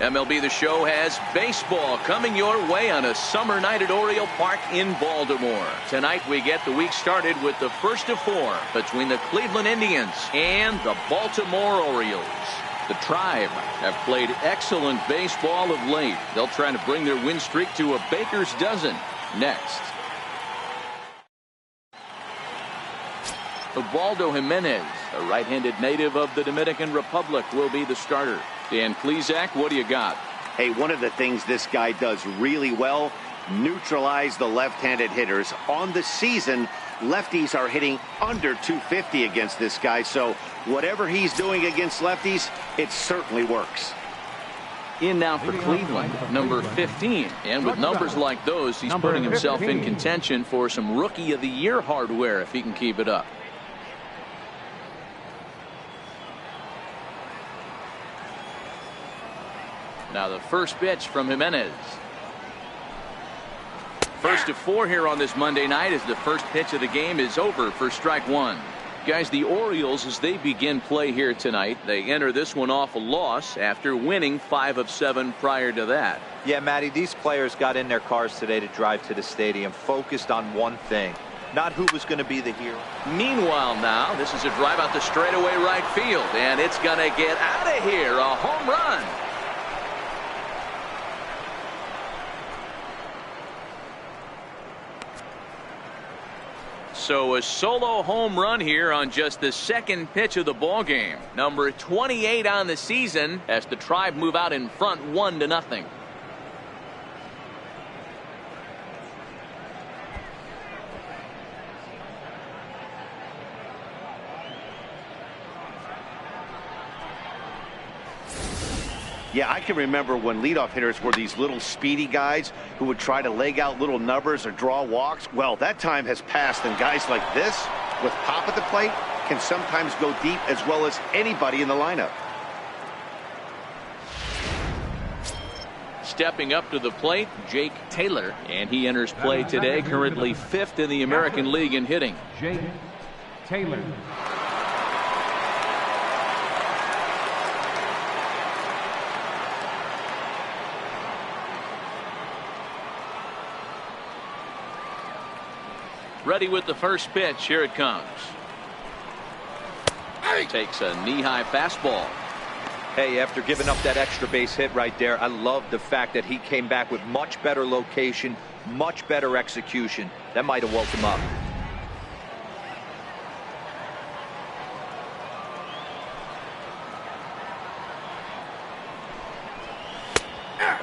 MLB The Show has baseball coming your way on a summer night at Oriole Park in Baltimore. Tonight we get the week started with the first of 4 between the Cleveland Indians and the Baltimore Orioles. The Tribe have played excellent baseball of late. They'll try to bring their win streak to a baker's dozen next. Ubaldo Jimenez, a right-handed native of the Dominican Republic, will be the starter. Dan Plesac, what do you got? Hey, one of the things this guy does really well, neutralize the left-handed hitters. On the season, lefties are hitting under 250 against this guy, so whatever he's doing against lefties, it certainly works. In now for Cleveland, number 15. And with numbers like those, he's putting himself in contention for some Rookie of the Year hardware if he can keep it up. Now the first pitch from Jimenez. First of 4 here on this Monday night as the first pitch of the game is over for strike 1. Guys, the Orioles, as they begin play here tonight, they enter this one off a loss after winning 5 of 7 prior to that. Yeah, Matty, these players got in their cars today to drive to the stadium, focused on one thing, not who was going to be the hero. Meanwhile now, this is a drive out the straightaway right field, and it's going to get out of here, a home run. So a solo home run here on just the second pitch of the ball game. Number 28 on the season as the Tribe move out in front 1-0. Yeah, I can remember when leadoff hitters were these little speedy guys who would try to leg out little numbers or draw walks. Well, that time has passed, and guys like this, with pop at the plate, can sometimes go deep as well as anybody in the lineup. Stepping up to the plate, Jake Taylor, and he enters play today, currently 5th in the American League in hitting. Jake Taylor. Ready with the first pitch. Here it comes. Takes a knee-high fastball. Hey, after giving up that extra base hit right there, I love the fact that he came back with much better location, much better execution. That might have woke him up.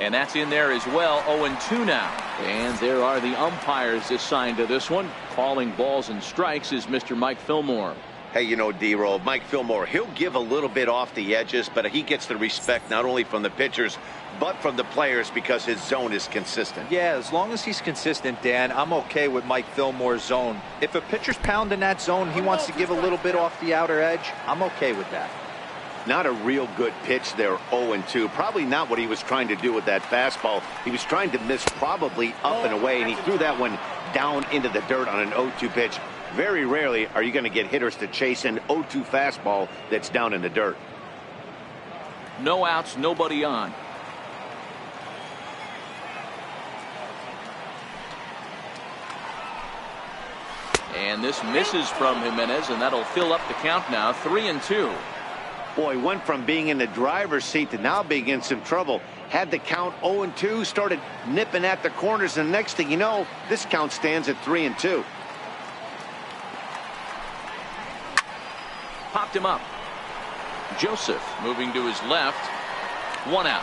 And that's in there as well. 0-2 now. And there are the umpires assigned to this one. Calling balls and strikes is Mr. Mike Fillmore. Hey, you know, D-Roll, Mike Fillmore, he'll give a little bit off the edges, but he gets the respect not only from the pitchers, but from the players because his zone is consistent. Yeah, as long as he's consistent, Dan, I'm okay with Mike Fillmore's zone. If a pitcher's pounding that zone, he wants to give a little bit off the outer edge, I'm okay with that. Not a real good pitch there, 0-2. Probably not what he was trying to do with that fastball. He was trying to miss probably up and away, and he threw that one down into the dirt on an 0-2 pitch. Very rarely are you going to get hitters to chase an 0-2 fastball that's down in the dirt. No outs, nobody on. And this misses from Jimenez, and that'll fill up the count now, 3-2. Boy, went from being in the driver's seat to now being in some trouble. Had the count 0-2, started nipping at the corners, and the next thing you know, this count stands at 3-2. Popped him up. Joseph moving to his left. 1 out.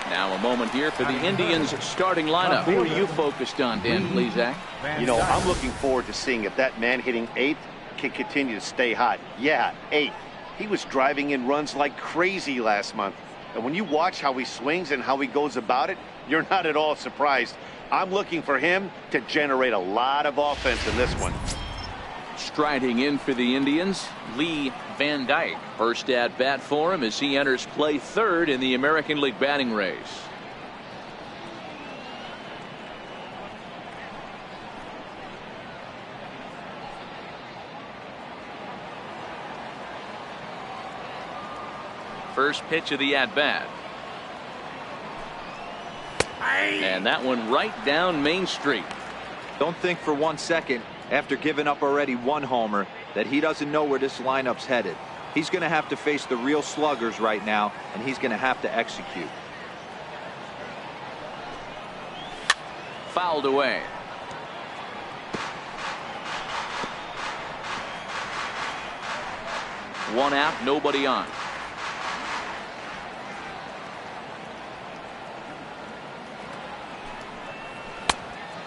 Now a moment here for the Indians starting lineup. Who are you focused on, Dan Plesac? You know, I'm looking forward to seeing if that man hitting 8th can continue to stay hot. Yeah, 8th. He was driving in runs like crazy last month. And when you watch how he swings and how he goes about it, you're not at all surprised. I'm looking for him to generate a lot of offense in this one. Striding in for the Indians, Lee Van Dyke. First at bat for him as he enters play 3rd in the American League batting race. First pitch of the at-bat. And that one right down Main Street. Don't think for 1 second, after giving up already 1 homer, that he doesn't know where this lineup's headed. He's going to have to face the real sluggers right now, and he's going to have to execute. Fouled away. One out, nobody on.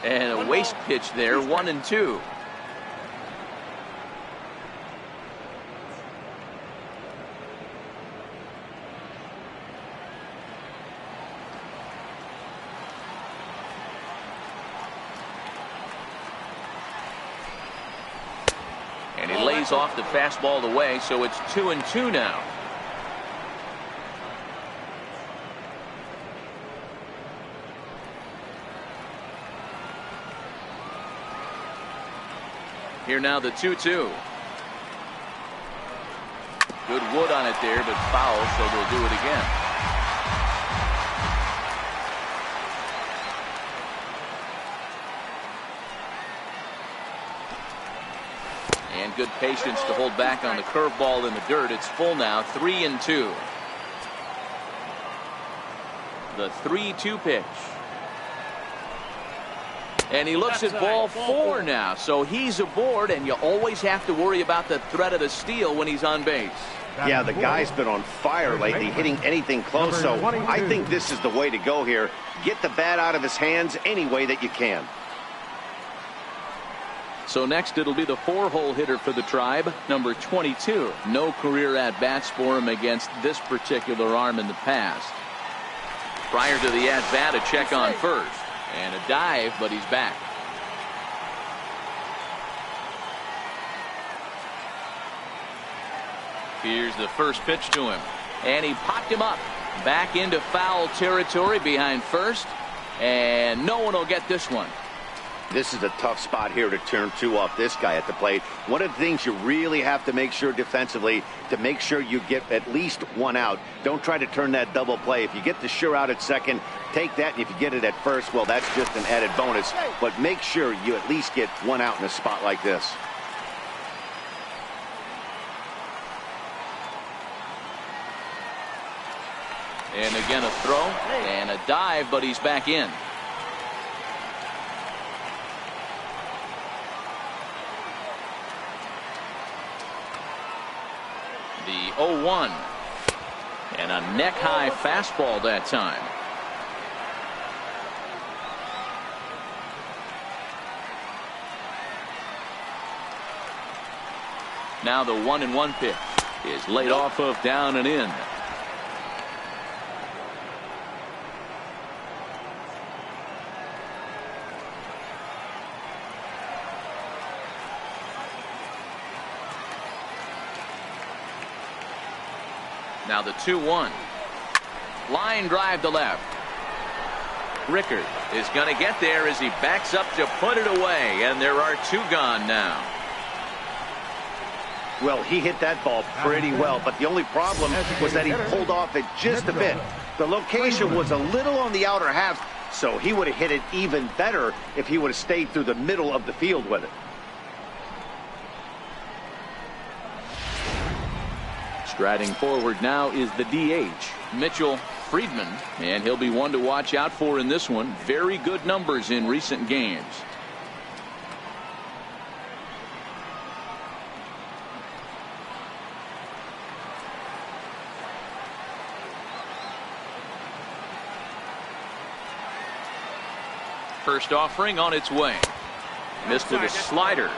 And a waste pitch there, 1-2. And he lays off the fastball away, so it's 2-2 now. Here now the 2-2. Good wood on it there, but foul, so they'll do it again. And good patience to hold back on the curveball in the dirt. It's full now, 3-2. The 3-2 pitch. And he looks at ball 4 now, so he's aboard, and you always have to worry about the threat of the steal when he's on base. Yeah, the guy's been on fire lately, hitting anything close, so I think this is the way to go here. Get the bat out of his hands any way that you can. So next it'll be the 4-hole hitter for the Tribe, number 22. No career at-bats for him against this particular arm in the past. Prior to the at-bat, a check on first. And a dive, but he's back. Here's the first pitch to him. And he popped him up. Back into foul territory behind first. And no one will get this one. This is a tough spot here to turn 2 off this guy at the plate. One of the things you really have to make sure defensively to make sure you get at least 1 out. Don't try to turn that double play. If you get the sure out at second, take that, and if you get it at first, well, that's just an added bonus. But make sure you at least get 1 out in a spot like this. And again a throw and a dive, but he's back in. The 0-1. And a neck-high fastball that time. Now the 1-1 pitch is laid off of down and in. Now the 2-1. Line drive to left. Rickard is going to get there as he backs up to put it away, and there are 2 gone now. Well, he hit that ball pretty well, but the only problem was that he pulled off it just a bit. The location was a little on the outer half, so he would have hit it even better if he would have stayed through the middle of the field with it. Striding forward now is the DH, Mitchell Friedman, and he'll be one to watch out for in this one. Very good numbers in recent games. First offering on its way. Missed with a slider.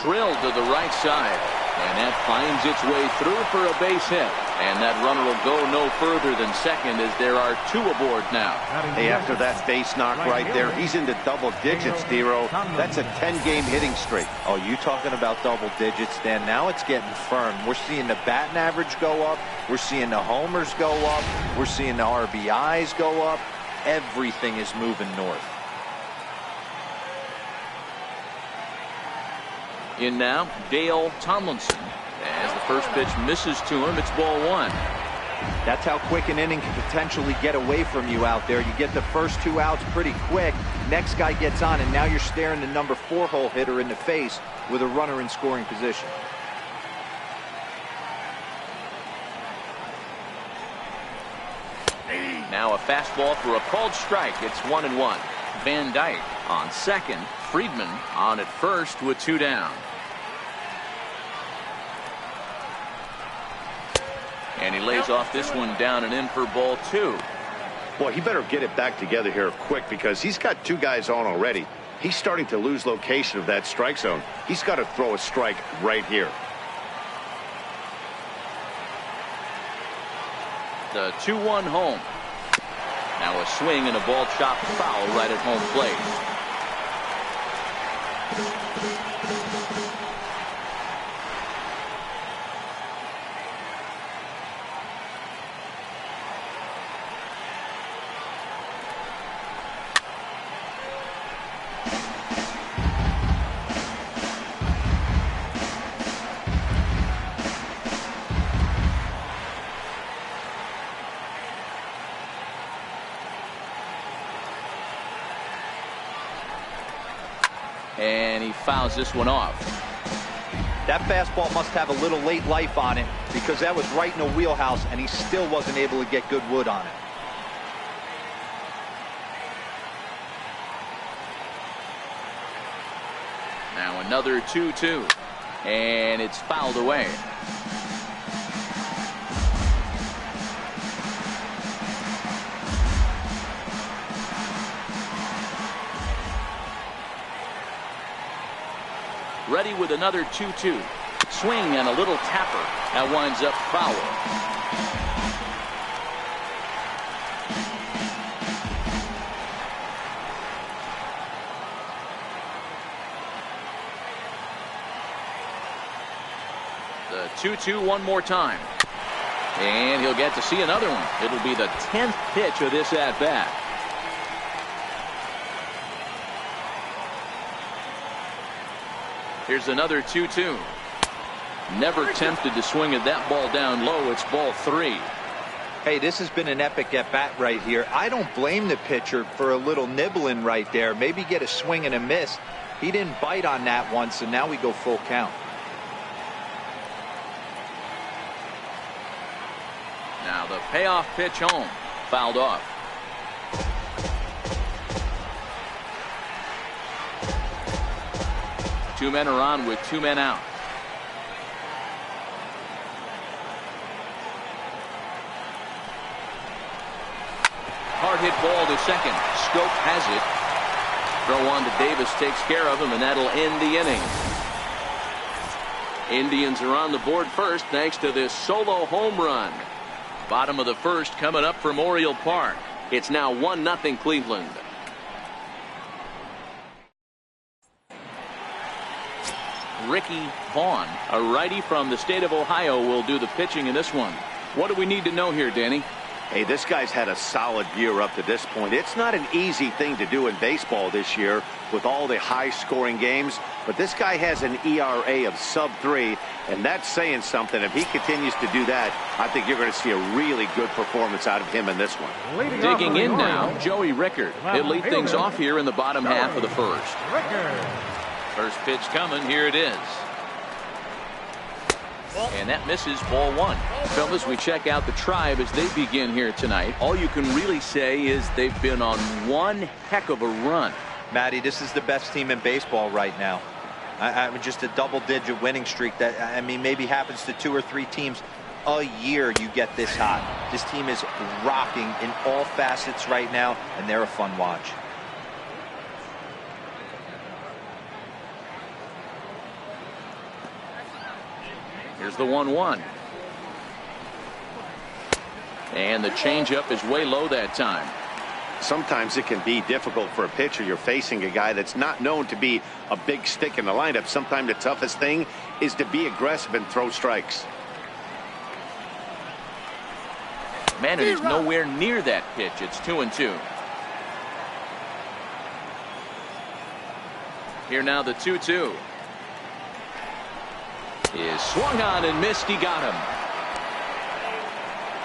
Drilled to the right side. And that finds its way through for a base hit. And that runner will go no further than second as there are 2 aboard now. Hey, after that base knock right there, he's into double digits, Dero. That's a 10-game hitting streak. Oh, you talking about double digits, Dan? Now it's getting firm. We're seeing the batting average go up. We're seeing the homers go up. We're seeing the RBIs go up. Everything is moving north. In now, Dale Tomlinson. As the first pitch misses to him, it's ball 1. That's how quick an inning can potentially get away from you out there. You get the first 2 outs pretty quick. Next guy gets on, and now you're staring the number 4 hole hitter in the face with a runner in scoring position. Now a fastball for a called strike. It's 1-1. Van Dyke on second. Friedman on at first with 2 down. And he lays off this one down and in for ball 2. Boy, he better get it back together here quick because he's got 2 guys on already. He's starting to lose location of that strike zone. He's got to throw a strike right here. The 2-1 home. Now a swing and a ball chopped foul right at home plate. And he fouls this one off. That fastball must have a little late life on it because that was right in the wheelhouse and he still wasn't able to get good wood on it. Now another 2-2. And it's fouled away. Ready with another 2-2. Swing and a little tapper. That winds up foul. The 2-2 one more time. And he'll get to see another one. It'll be the 10th pitch of this at-bat. Here's another 2-2. Never tempted to swing at that ball down low. It's ball 3. Hey, this has been an epic at-bat right here. I don't blame the pitcher for a little nibbling right there. Maybe get a swing and a miss. He didn't bite on that one, so now we go full count. Now the payoff pitch home. Fouled off. Two men are on with 2 men out. Hard hit ball to second. Schoop has it. Throw on to Davis takes care of him, and that'll end the inning. Indians are on the board first thanks to this solo home run. Bottom of the first coming up from Oriole Park. It's now 1-0 Cleveland. Ricky Vaughn, a righty from the state of Ohio, will do the pitching in this one. What do we need to know here, Danny? Hey, this guy's had a solid year up to this point. It's not an easy thing to do in baseball this year with all the high-scoring games, but this guy has an ERA of sub-3, and that's saying something. If he continues to do that, I think you're going to see a really good performance out of him in this one. Digging in now, Joey Rickard. He'll lead things off here in the bottom half of the first. First pitch coming. Here it is. And that misses ball 1. Fellas, we check out the Tribe as they begin here tonight. All you can really say is they've been on one heck of a run. Matty, this is the best team in baseball right now. Just a double-digit winning streak that, I mean, maybe happens to 2 or 3 teams a year you get this hot. This team is rocking in all facets right now, and they're a fun watch. Here's the 1-1. And the changeup is way low that time. Sometimes it can be difficult for a pitcher. You're facing a guy that's not known to be a big stick in the lineup. Sometimes the toughest thing is to be aggressive and throw strikes. Man, and he's nowhere near that pitch. It's 2-2. Here now the 2-2. Is swung on and missed. He got him.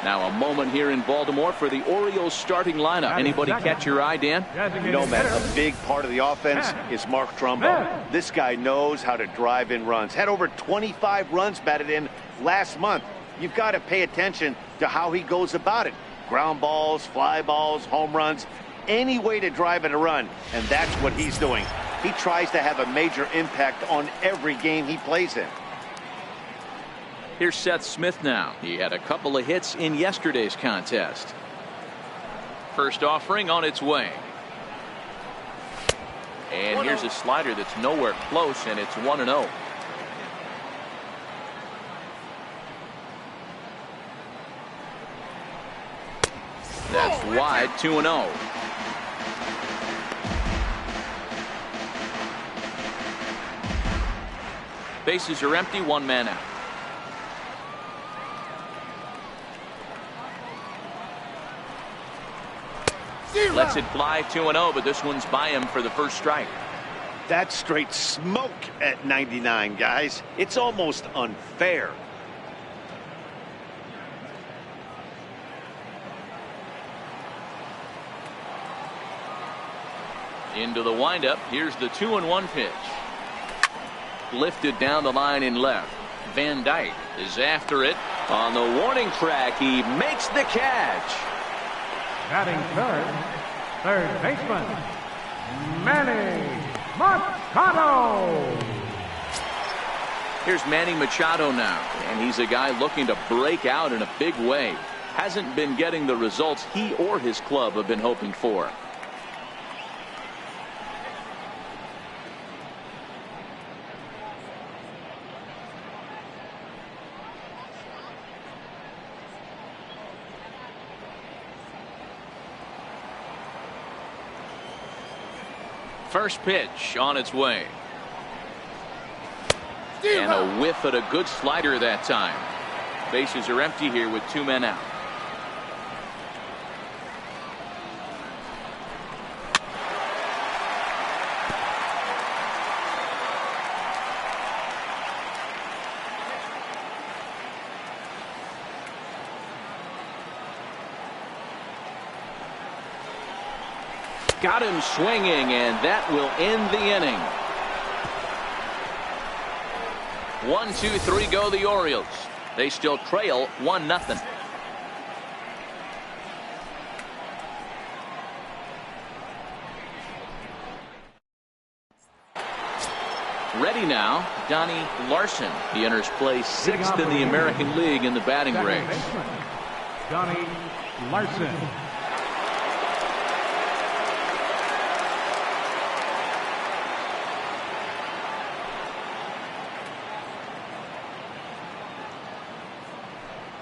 Now a moment here in Baltimore for the Orioles starting lineup. Anybody catch your eye, Dan? You know, Matt, a big part of the offense is Mark Trumbo. This guy knows how to drive in runs. Had over 25 runs batted in last month. You've got to pay attention to how he goes about it. Ground balls, fly balls, home runs, any way to drive in a run. And that's what he's doing. He tries to have a major impact on every game he plays in. Here's Seth Smith now. He had a couple of hits in yesterday's contest. First offering on its way. And here's a slider that's nowhere close, and it's 1-0. That's wide, 2-0. Bases are empty, one man out. Lets it fly, 2-0, but this one's by him for the first strike. That's straight smoke at 99, guys. It's almost unfair. Into the windup. Here's the 2-1 pitch. Lifted down the line in left. Van Dyke is after it. On the warning track, he makes the catch. Batting third baseman, Manny Machado. Here's Manny Machado now, and he's a guy looking to break out in a big way. Hasn't been getting the results he or his club have been hoping for. First pitch on its way. And a whiff at a good slider that time. Bases are empty here with two men out. Got him swinging, and that will end the inning. 1, 2, 3 go the Orioles. They still trail 1-0. Ready now, Donnie Larson. He enters play 6th in the American League in the batting race. Donnie Larson.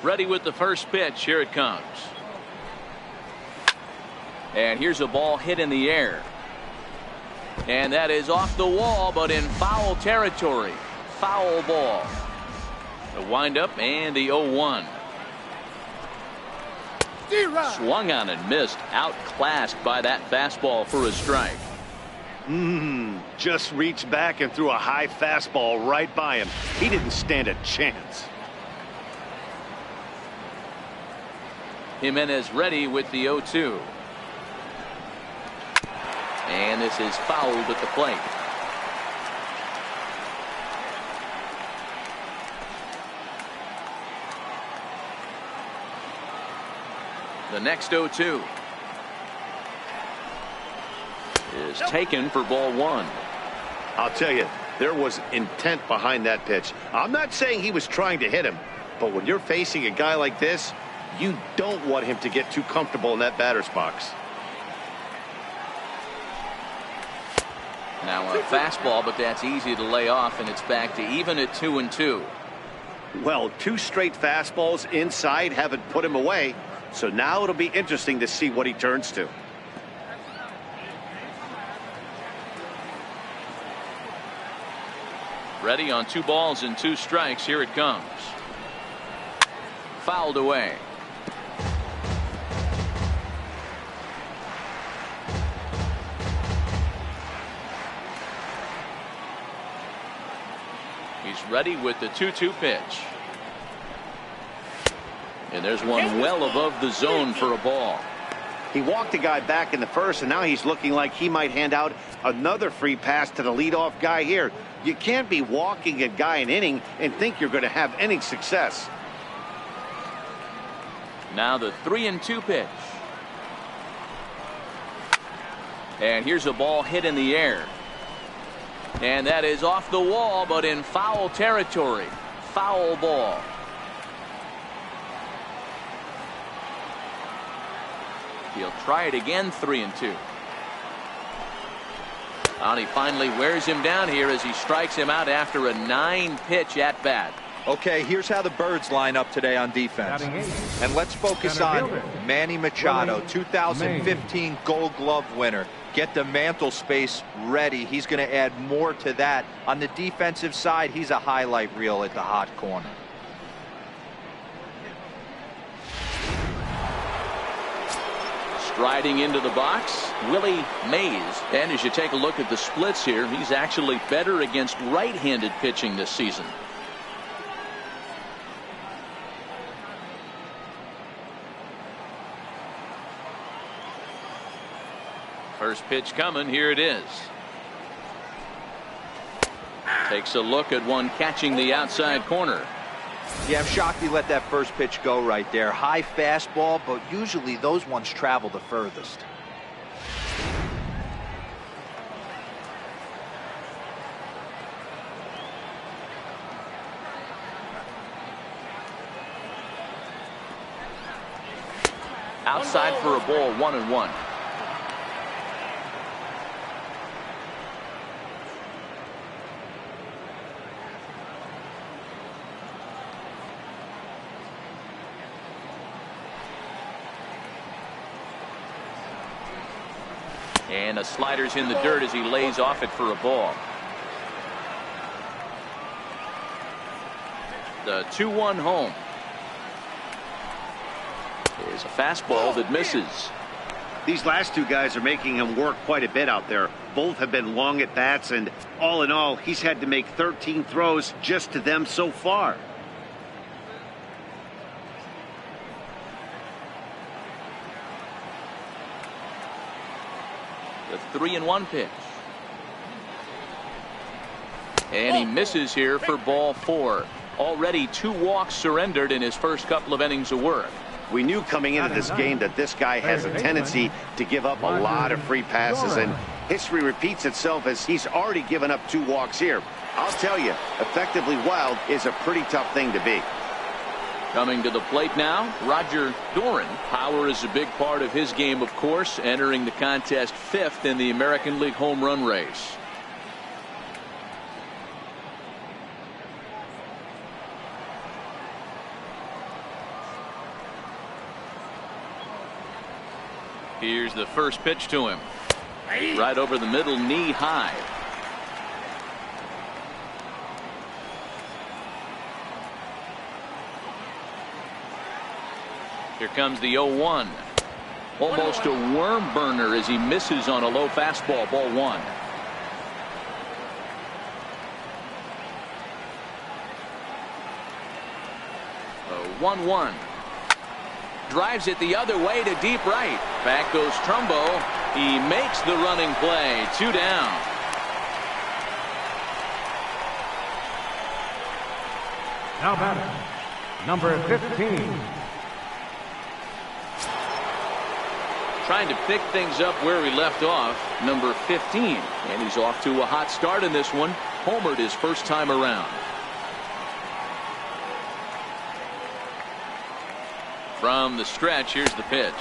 Ready with the first pitch. Here it comes. And here's a ball hit in the air. And that is off the wall, but in foul territory. Foul ball. The windup and the 0-1. Swung on and missed. Outclassed by that fastball for a strike. Just reached back and threw a high fastball right by him. He didn't stand a chance. Jimenez ready with the 0-2. And this is fouled at the plate. The next 0-2 is taken for ball one. I'll tell you, there was intent behind that pitch. I'm not saying he was trying to hit him, but when you're facing a guy like this, you don't want him to get too comfortable in that batter's box. Now a fastball, but that's easy to lay off, and it's back to even at 2-2. Well, 2 straight fastballs inside haven't put him away. So now it'll be interesting to see what he turns to. Ready on 2 balls and 2 strikes. Here it comes. Fouled away. He's ready with the 2-2 pitch. And there's one well above the zone for a ball. He walked a guy back in the first, and now he's looking like he might hand out another free pass to the leadoff guy here. You can't be walking a guy an inning and think you're going to have any success. Now the 3-2 pitch. And here's a ball hit in the air. And that is off the wall, but in foul territory. Foul ball. He'll try it again, 3-2. And he finally wears him down here as he strikes him out after a 9-pitch at bat. Okay, here's how the Birds line up today on defense. And let's focus on Manny Machado, 2015 Gold Glove winner. Get the mantle space ready. He's going to add more to that. On the defensive side, he's a highlight reel at the hot corner. Striding into the box, Willie Mays. And as you take a look at the splits here, he's actually better against right-handed pitching this season. First pitch coming. Here it is. Takes a look at one catching the outside corner. Yeah, I'm shocked he let that first pitch go right there. High fastball, but usually those ones travel the furthest. Outside for a ball, 1-1. And the slider's in the dirt as he lays off it for a ball. The 2-1 home. There's a fastball that misses. These last 2 guys are making him work quite a bit out there. Both have been long at bats, and all in all, he's had to make 13 throws just to them so far. The 3-1 pitch. And he misses here for ball 4. Already 2 walks surrendered in his first couple of innings of work. We knew coming into this game that this guy has a tendency to give up a lot of free passes, and history repeats itself as he's already given up 2 walks here. I'll tell you, effectively wild is a pretty tough thing to be. Coming to the plate now, Roger Doran. Power is a big part of his game, of course, entering the contest 5th in the American League home run race. Here's the first pitch to him. Right over the middle, knee high. Here comes the 0-1. Almost a worm burner as he misses on a low fastball, ball 1. A 1-1. Drives it the other way to deep right. Back goes Trumbo. He makes the running play. 2 down. Now batter, number 15. Trying to pick things up where he left off, number 15. And he's off to a hot start in this one. Homered his first time around. From the stretch, here's the pitch.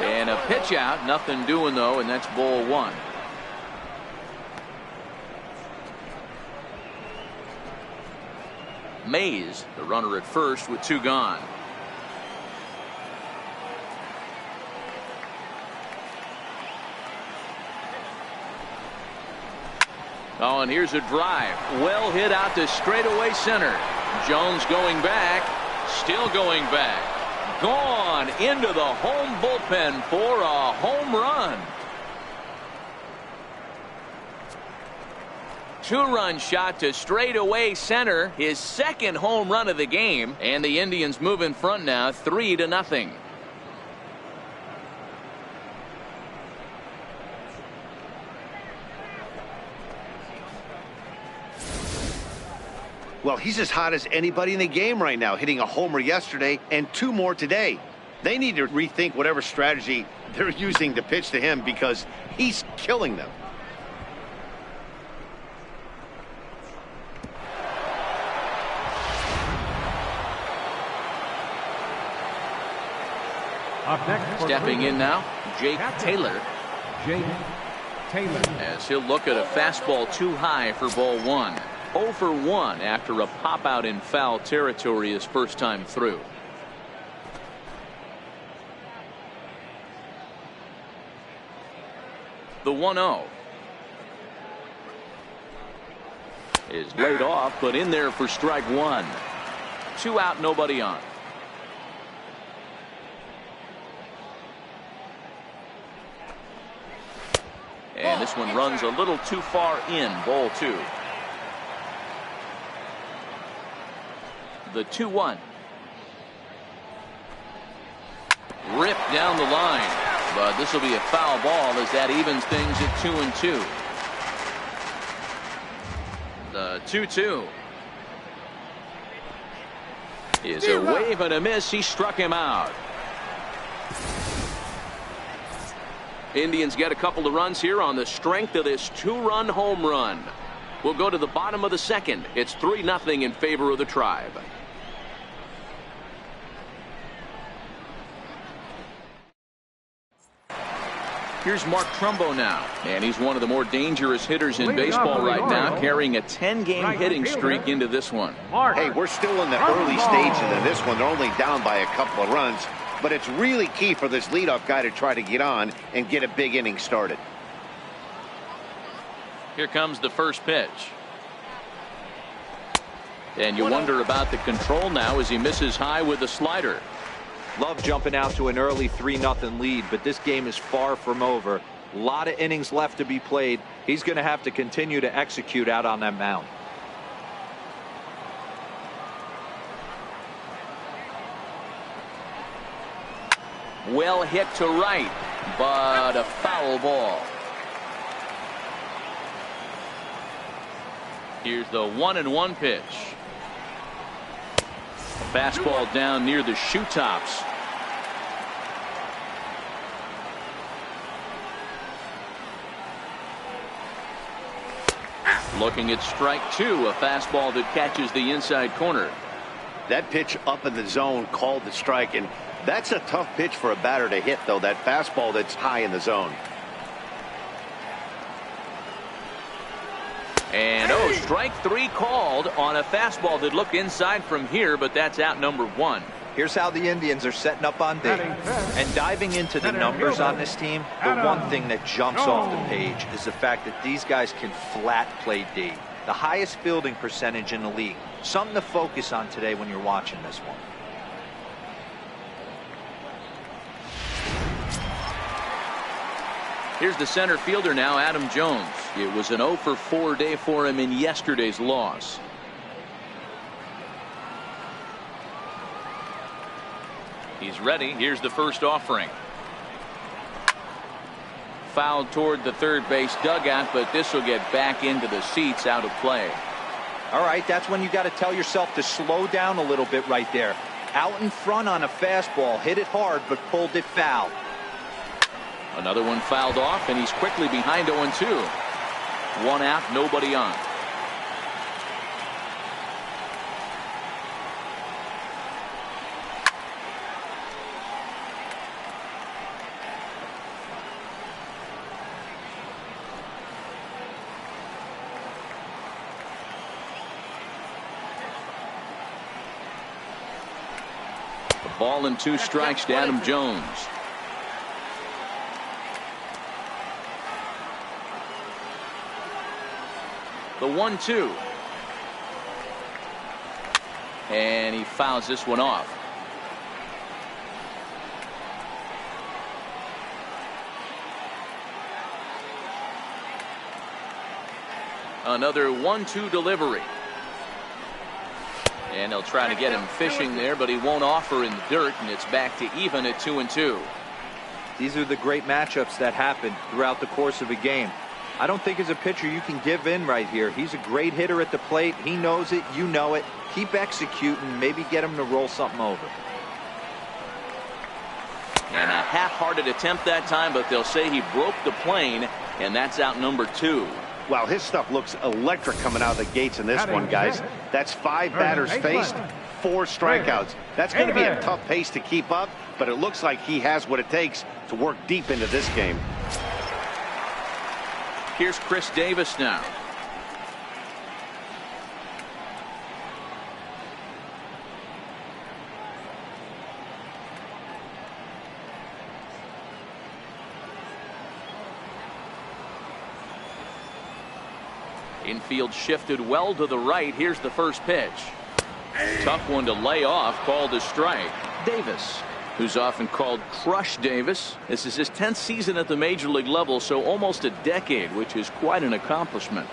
And a pitch out, nothing doing though, and that's ball 1. Mays, the runner at first with 2 gone. Oh, and here's a drive. Well hit out to straightaway center. Jones going back. Still going back. Gone into the home bullpen for a home run. 2-run shot to straightaway center. His second home run of the game. And the Indians move in front now 3-0. Well, he's as hot as anybody in the game right now, hitting a homer yesterday and 2 more today. They need to rethink whatever strategy they're using to pitch to him because he's killing them. Up next, Stepping in now, Jake Taylor. Jake Taylor. As he'll look at a fastball too high for ball 1. 0 for 1 after a pop out in foul territory his first time through. The 1-0 is laid off, but in there for strike 1. 2 out, nobody on. And this one runs a little too far in, ball 2. The 2-1. Ripped down the line. But this will be a foul ball as that evens things at 2-2. The 2-2 is a wave and a miss. He struck him out. Indians get a couple of runs here on the strength of this 2-run home run. We'll go to the bottom of the second. It's 3-0 in favor of the Tribe. Here's Mark Trumbo now, and he's one of the more dangerous hitters in baseball right now, carrying a 10-game hitting streak into this one. Hey, we're still in the early stages of this one. They're only down by a couple of runs, but it's really key for this leadoff guy to try to get on and get a big inning started. Here comes the first pitch. And you wonder about the control now as he misses high with the slider. Love jumping out to an early 3-0 lead, but this game is far from over. A lot of innings left to be played. He's going to have to continue to execute out on that mound. Well hit to right, but a foul ball. Here's the 1-1 pitch. A fastball down near the shoe tops. Looking at strike 2, a fastball that catches the inside corner. That pitch up in the zone called the strike, and that's a tough pitch for a batter to hit, though, that fastball that's high in the zone. And strike 3 called on a fastball that looked inside from here, but that's out number 1. Here's how the Indians are setting up on day. And diving into the numbers on this team, the one thing that jumps off the page is the fact that these guys can flat play D. The highest fielding percentage in the league. Something to focus on today when you're watching this one. Here's the center fielder now, Adam Jones. It was an 0 for 4 day for him in yesterday's loss. He's ready. Here's the first offering. Fouled toward the third base dugout, but this will get back into the seats, out of play. All right, that's when you got to tell yourself to slow down a little bit right there. Out in front on a fastball, hit it hard, but pulled it foul. Another one fouled off, and he's quickly behind 0-2. 1 out, nobody on. Ball and 2 strikes to Adam Jones. The 1-2. And he fouls this one off. Another 1-2 delivery. And they'll try to get him fishing there, but he won't offer in the dirt, and it's back to even at 2-2. These are the great matchups that happen throughout the course of a game. I don't think as a pitcher you can give in right here. He's a great hitter at the plate. He knows it. You know it. Keep executing. Maybe get him to roll something over. And a half-hearted attempt that time, but they'll say he broke the plane, and that's out number 2. Well, his stuff looks electric coming out of the gates in this one, guys. That's 5 batters faced, 4 strikeouts. That's going to be a tough pace to keep up, but it looks like he has what it takes to work deep into this game. Here's Chris Davis now. Infield shifted well to the right. Here's the first pitch. Tough one to lay off, called a strike. Davis, who's often called Crush Davis. This is his 10th season at the major league level, so almost a decade, which is quite an accomplishment.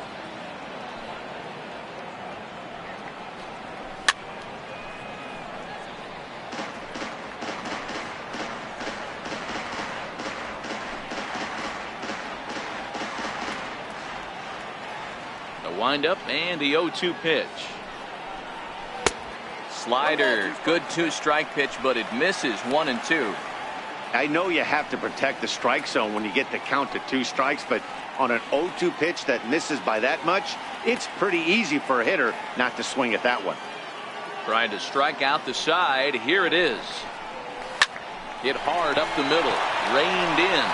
Windup and the 0-2 pitch. Slider, good 2-strike pitch, but it misses 1-2. I know you have to protect the strike zone when you get the count to 2 strikes, but on an 0-2 pitch that misses by that much, it's pretty easy for a hitter not to swing at that one. Trying to strike out the side. Here it is. Hit hard up the middle. Reined in.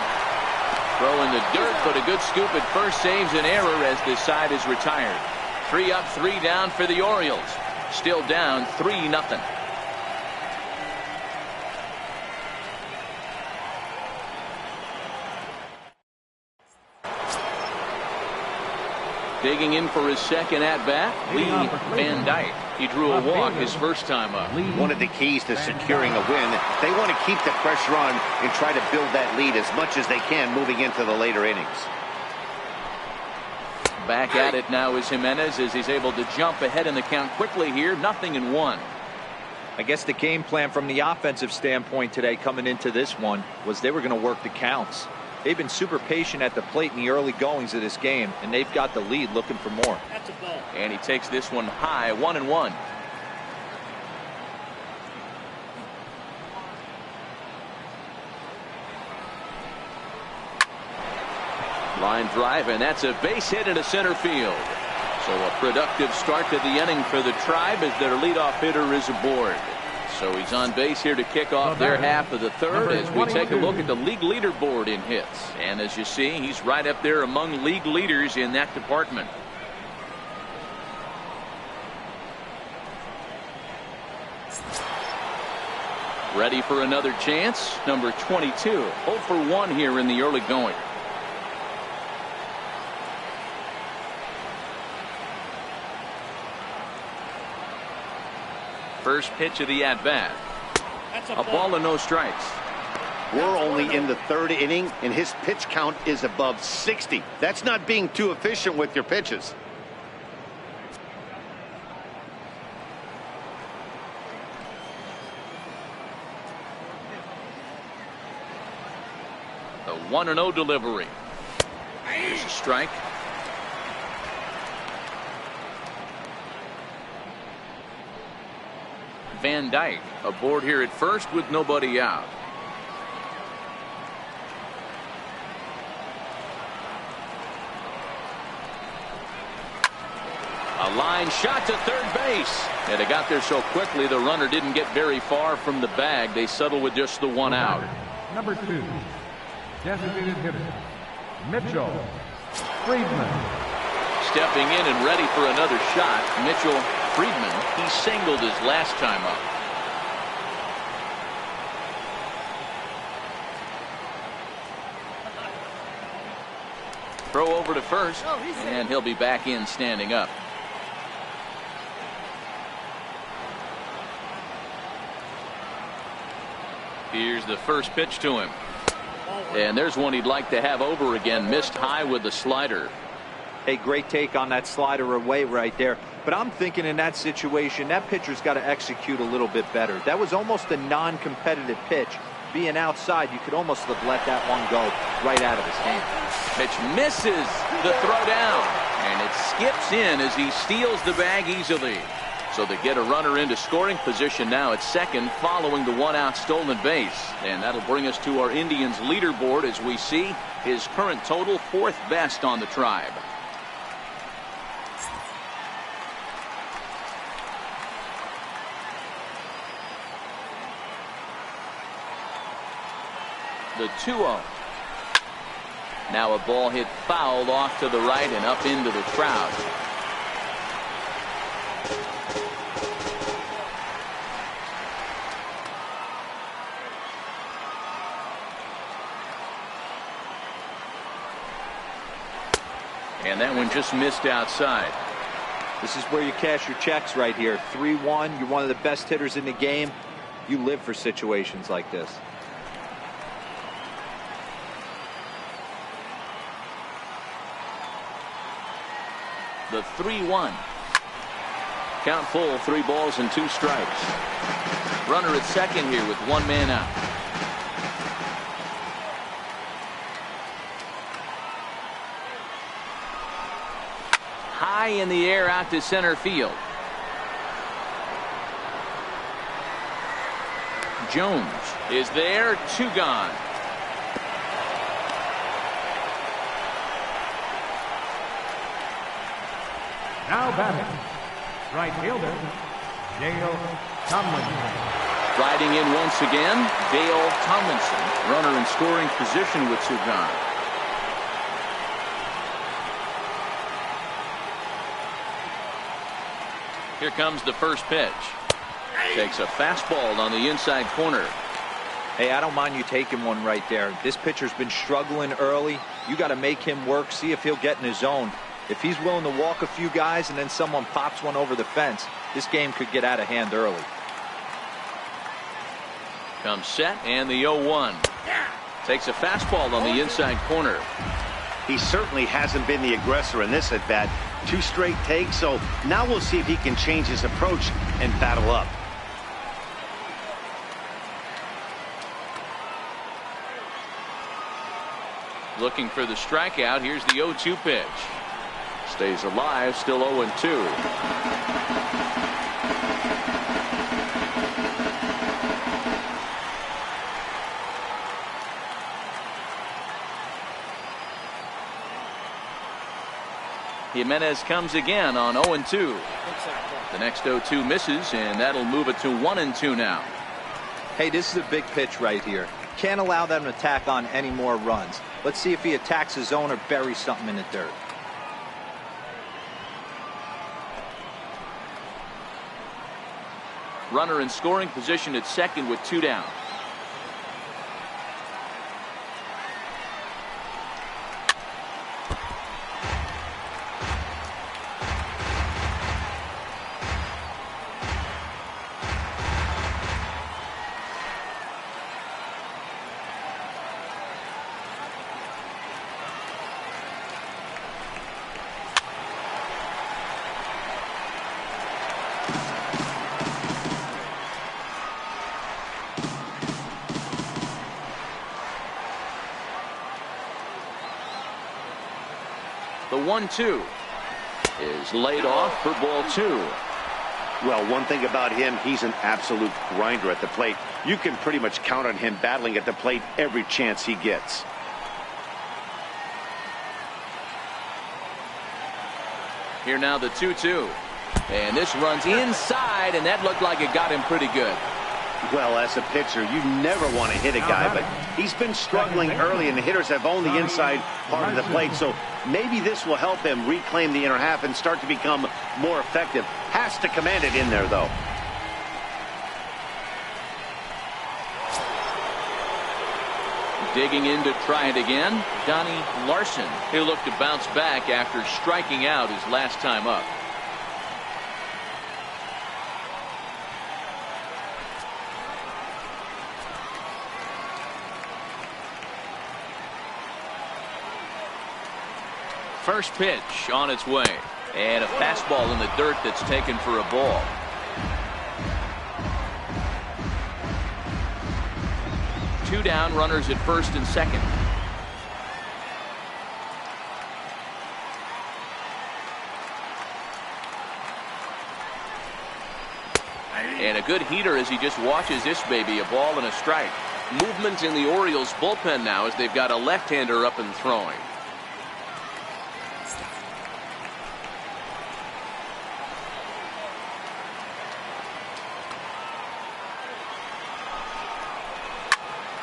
Throw in the dirt, but a good scoop at first saves an error as this side is retired. 3 up, 3 down for the Orioles. Still down 3-0. Digging in for his second at-bat, Lee Van Dyke. He drew a walk his first time up. One of the keys to securing a win, they want to keep the pressure on and try to build that lead as much as they can moving into the later innings. Back at it now is Jimenez as he's able to jump ahead in the count quickly here. 0-1. I guess the game plan from the offensive standpoint today coming into this one was they were going to work the counts. They've been super patient at the plate in the early goings of this game, and they've got the lead looking for more. That's a ball. And he takes this one high, 1-1. Line drive, and that's a base hit into center field. So a productive start to the inning for the Tribe as their leadoff hitter is aboard. So he's on base here to kick off their half of the third as we take a look at the league leaderboard in hits. And as you see, he's right up there among league leaders in that department. Ready for another chance. Number 22. 0 for 1 here in the early going. First pitch of the at-bat. A ball and no strikes. We're only in the 3rd inning, and his pitch count is above 60. That's not being too efficient with your pitches. The 1-0 delivery. Here's a strike. Van Dyke aboard here at first with nobody out. A line shot to third base. And it got there so quickly the runner didn't get very far from the bag. They settle with just the 1 out. Number 2, designated hitter, Mitchell Friedman. Stepping in and ready for another shot, Mitchell Friedman. He singled his last time up. Throw over to first, and he'll be back in standing up. Here's the first pitch to him. And there's one he'd like to have over again. Missed high with the slider. Hey, great take on that slider away right there. But I'm thinking in that situation, that pitcher's got to execute a little bit better. That was almost a non-competitive pitch. Being outside, you could almost have let that one go right out of his hand. Pitch misses the throw down. And it skips in as he steals the bag easily. So they get a runner into scoring position now at second following the one-out stolen base. And that'll bring us to our Indians leaderboard as we see his current total, fourth best on the Tribe. The 2-0. Now a ball hit foul off to the right and up into the crowd. And that one just missed outside. This is where you cash your checks right here. 3-1. You're one of the best hitters in the game. You live for situations like this. The 3-1. Count full, 3 balls and 2 strikes. Runner at second here with 1 man out. High in the air out to center field. Jones is there, 2 gone. Now batting, right fielder, Dale Tomlinson. Riding in once again, Dale Tomlinson. Runner in scoring position with 2 gone. Here comes the first pitch. Takes a fastball on the inside corner. Hey, I don't mind you taking one right there. This pitcher's been struggling early. You got to make him work, see if he'll get in his zone. If he's willing to walk a few guys and then someone pops one over the fence, this game could get out of hand early. Comes set and the 0-1. Takes a fastball on the inside corner. He certainly hasn't been the aggressor in this at bat. 2 straight takes, so now we'll see if he can change his approach and battle up. Looking for the strikeout. Here's the 0-2 pitch. Stays alive, still 0-2. Jimenez comes again on 0-2. The next 0-2 misses, and that'll move it to 1-2 now. Hey, this is a big pitch right here. Can't allow them to attack on any more runs. Let's see if he attacks his zone or buries something in the dirt. Runner in scoring position at second with 2 down. The 1-2 is laid off for ball 2. Well, one thing about him, he's an absolute grinder at the plate. You can pretty much count on him battling at the plate every chance he gets. Here now the 2-2. And this runs inside, and that looked like it got him pretty good. Well, as a pitcher, you never want to hit a guy, but he's been struggling early, and the hitters have owned the inside part of the plate, so maybe this will help him reclaim the inner half and start to become more effective. Has to command it in there, though. Digging in to try it again, Donnie Larson. He'll look to bounce back after striking out his last time up. First pitch on its way. And a fastball in the dirt that's taken for a ball. Two down, runners at first and second. And a good heater as he just watches this baby, a ball and a strike. Movement in the Orioles bullpen now as they've got a left-hander up and throwing.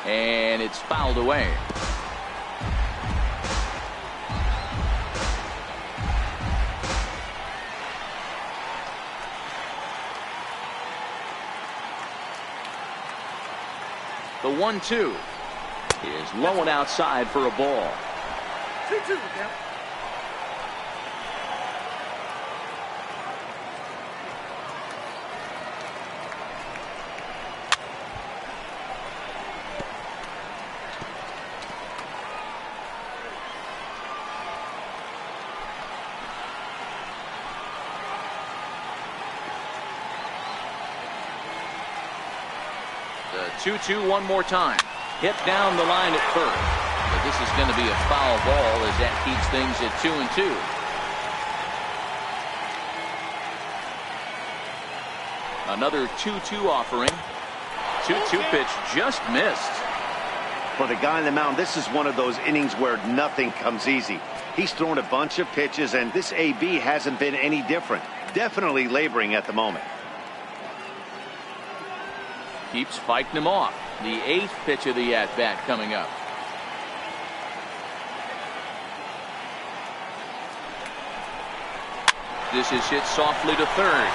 And it's fouled away. The 1-2 is low and outside for a ball. 2-2. The 2-2 one more time. Hit down the line at first. But this is going to be a foul ball as that keeps things at 2-2. Another 2-2 offering. 2-2 pitch just missed. For the guy on the mound, this is one of those innings where nothing comes easy. He's thrown a bunch of pitches, and this AB hasn't been any different. Definitely laboring at the moment. Keeps fighting him off. The 8th pitch of the at-bat coming up. This is hit softly to third.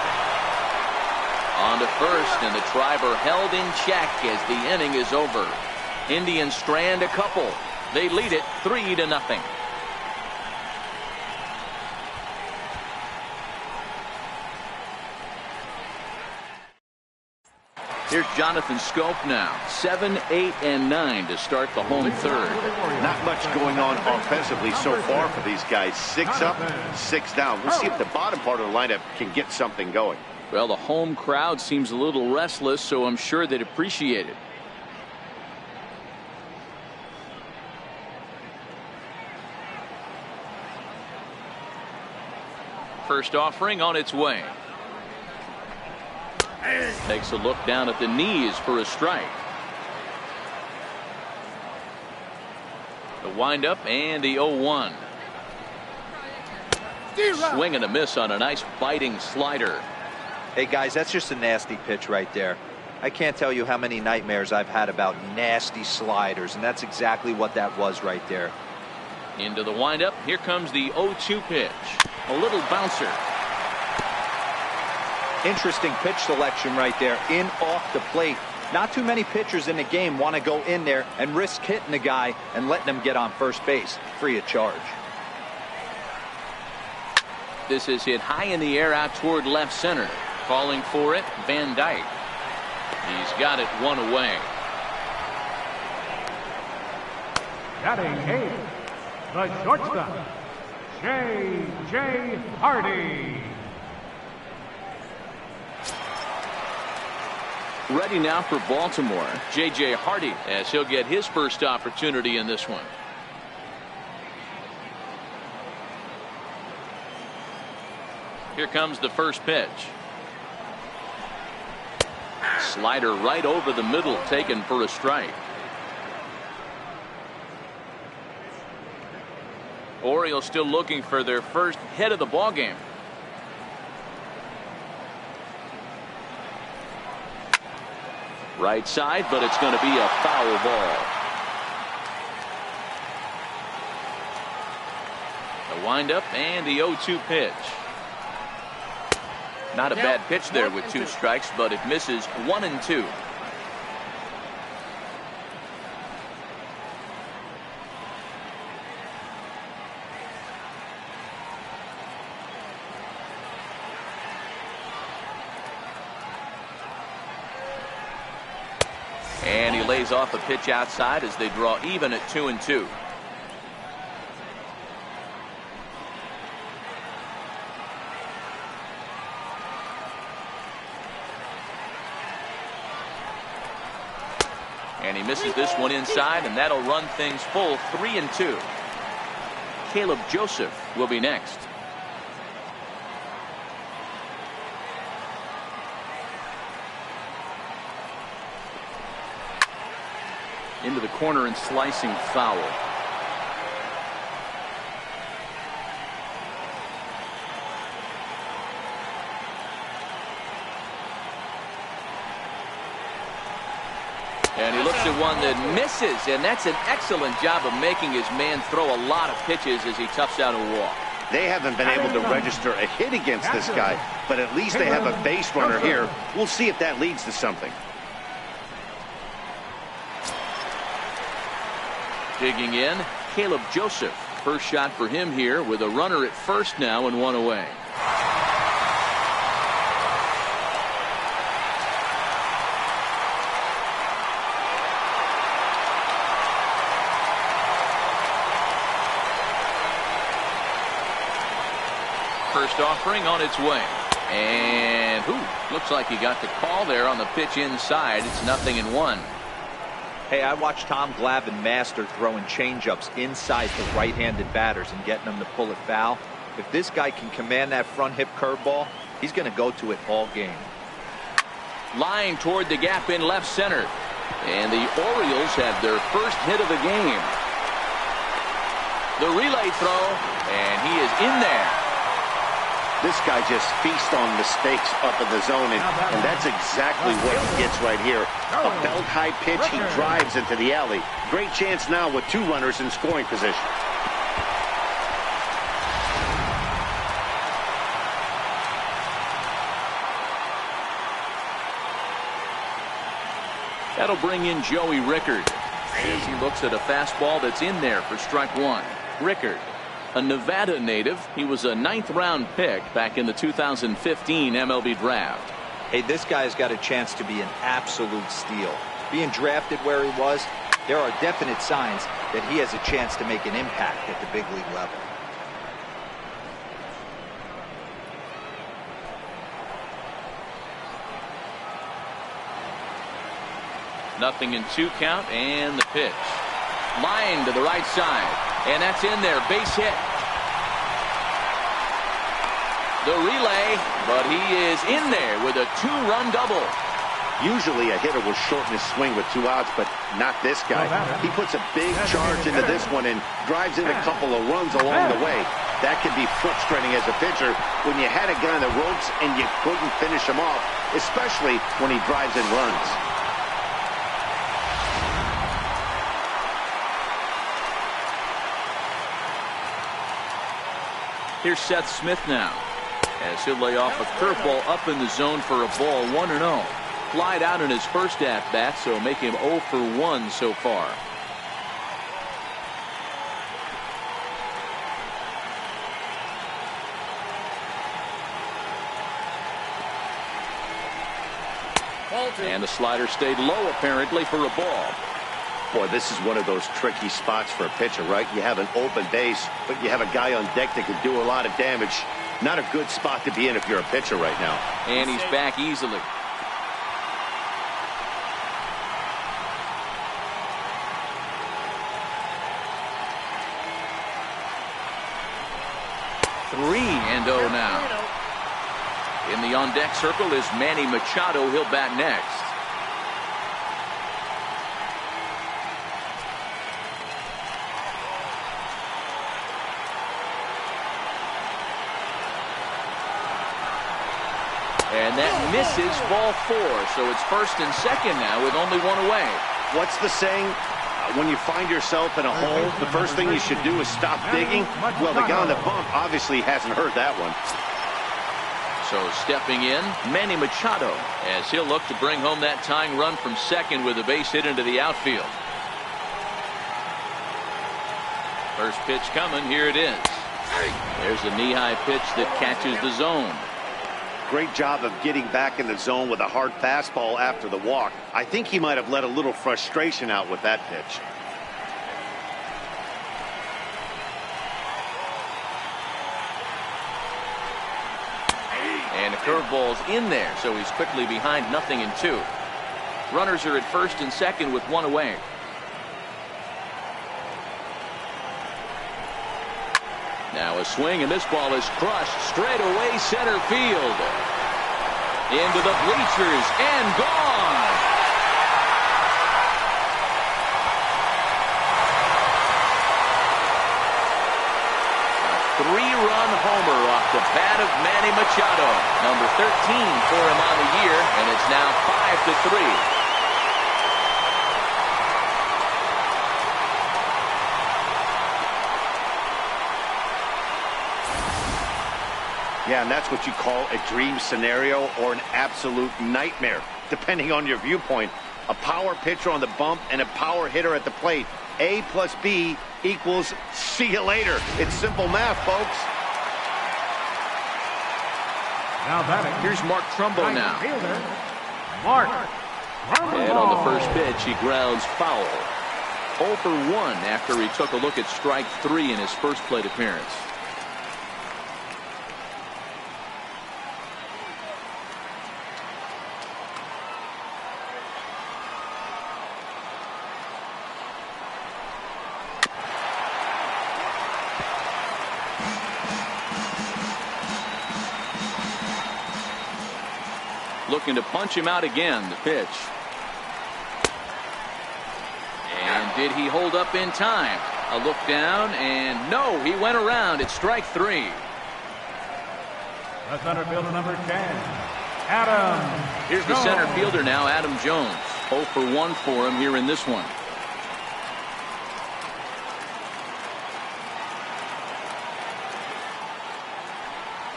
On to first, and the driver held in check as the inning is over. Indians strand a couple. They lead it 3-0. Here's Jonathan Scope now. 7, 8, and 9 to start the home third. Not much going on offensively so far for these guys. 6 up, 6 down. We'll see if the bottom part of the lineup can get something going. Well, the home crowd seems a little restless, so I'm sure they'd appreciate it. First offering on its way. Takes a look down at the knees for a strike. The windup and the 0-1. Swing and a miss on a nice biting slider. Hey guys, that's just a nasty pitch right there. I can't tell you how many nightmares I've had about nasty sliders, and that's exactly what that was right there. Into the windup. Here comes the 0-2 pitch. A little bouncer. Interesting pitch selection right there, in off the plate. Not too many pitchers in the game want to go in there and risk hitting the guy and letting him get on first base free of charge. This is hit high in the air out toward left center. Calling for it, Van Dyke. He's got it one away. Batting 8, the shortstop, J.J. Hardy. Ready now for Baltimore, J.J. Hardy, as he'll get his first opportunity in this one. Here comes the first pitch. Slider right over the middle, taken for a strike. Orioles still looking for their first hit of the ball game. Right side, but it's going to be a foul ball. The windup and the 0-2 pitch. Not a bad pitch there with 2 strikes, but it misses 1 and 2. lays off a pitch outside as they draw even at 2-2. And he misses this one inside, and that'll run things full 3-2. Caleb Joseph will be next. Into the corner and slicing foul. And he looks at one that misses, and that's an excellent job of making his man throw a lot of pitches as he toughs out a walk. They haven't been able to register a hit against this guy, but at least they have a base runner here. We'll see if that leads to something. Digging in, Caleb Joseph. First shot for him here with a runner at first now and one away. First offering on its way. And looks like he got the call there on the pitch inside. It's 0-1. Hey, I watched Tom Glavine master throwing changeups inside the right-handed batters and getting them to pull it foul. If this guy can command that front hip curveball, he's going to go to it all game. Line toward the gap in left center. And the Orioles have their first hit of the game. The relay throw, and he is in there. This guy just feasts on mistakes up in the zone, and that's exactly what he gets right here. A belt-high pitch, he drives into the alley. Great chance now with two runners in scoring position. That'll bring in Joey Rickard as he looks at a fastball that's in there for strike one. Rickard, a Nevada native. He was a 9th-round pick back in the 2015 MLB draft. Hey, this guy's got a chance to be an absolute steal. Being drafted where he was, there are definite signs that he has a chance to make an impact at the big league level. Nothing in 2 count, and the pitch. Line to the right side, and that's in there. Base hit. The relay, but he is in there with a 2-run double. Usually a hitter will shorten his swing with 2 outs, but not this guy. He puts a big charge into this one and drives in a couple of runs along the way. That can be frustrating as a pitcher when you had a guy on the ropes and you couldn't finish him off, especially when he drives in runs. Here's Seth Smith now, as he'll lay off a curveball up in the zone for a ball, 1-0. Flied out in his first at-bat, so make him 0 for 1 so far. And the slider stayed low apparently for a ball. Boy, this is one of those tricky spots for a pitcher, right? You have an open base, but you have a guy on deck that can do a lot of damage. Not a good spot to be in if you're a pitcher right now. And he's back easily. Three and 0 now. In the on-deck circle is Manny Machado. He'll bat next. And that misses, ball 4. So it's first and second now with only 1 away. What's the saying? When you find yourself in a hole, the first thing you should do is stop digging. Well, the guy on the bump obviously hasn't heard that one. So stepping in, Manny Machado, as he'll look to bring home that tying run from second with a base hit into the outfield. First pitch coming. Here it is. There's a knee-high pitch that catches the zone. Great job of getting back in the zone with a hard fastball after the walk. I think he might have let a little frustration out with that pitch. And the curveball's in there, so he's quickly behind 0-2. Runners are at first and second with one away. Now a swing, and this ball is crushed straight away center field. Into the bleachers and gone. A 3-run homer off the bat of Manny Machado. Number 13 for him on the year, and it's now 5-3. Yeah, and that's what you call a dream scenario or an absolute nightmare, depending on your viewpoint. A power pitcher on the bump and a power hitter at the plate. A plus B equals see you later. It's simple math, folks. Now batting. Here's Mark Trumbo now. Fielder, Mark Trumbo. And on the first pitch, he grounds foul. 0 for 1 after he took a look at strike 3 in his first plate appearance. Looking to punch him out again, the pitch. And did he hold up in time? A look down, and no, he went around. It's strike 3. The center fielder, number 10, Adam Here's the Jones. center fielder now, Adam Jones. 0 for 1 for him here in this one.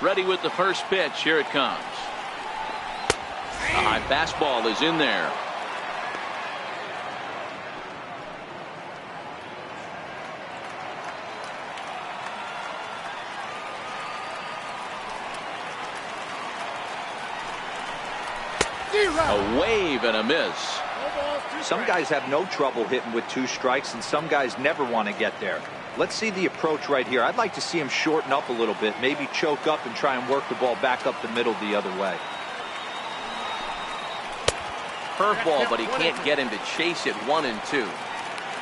Ready with the first pitch. Here it comes. A high fastball is in there. A wave and a miss. Some guys have no trouble hitting with 2 strikes, and some guys never want to get there. Let's see the approach right here. I'd like to see him shorten up a little bit, maybe choke up and try and work the ball back up the middle the other way. Curveball, but he can't get him to chase it 1 and 2.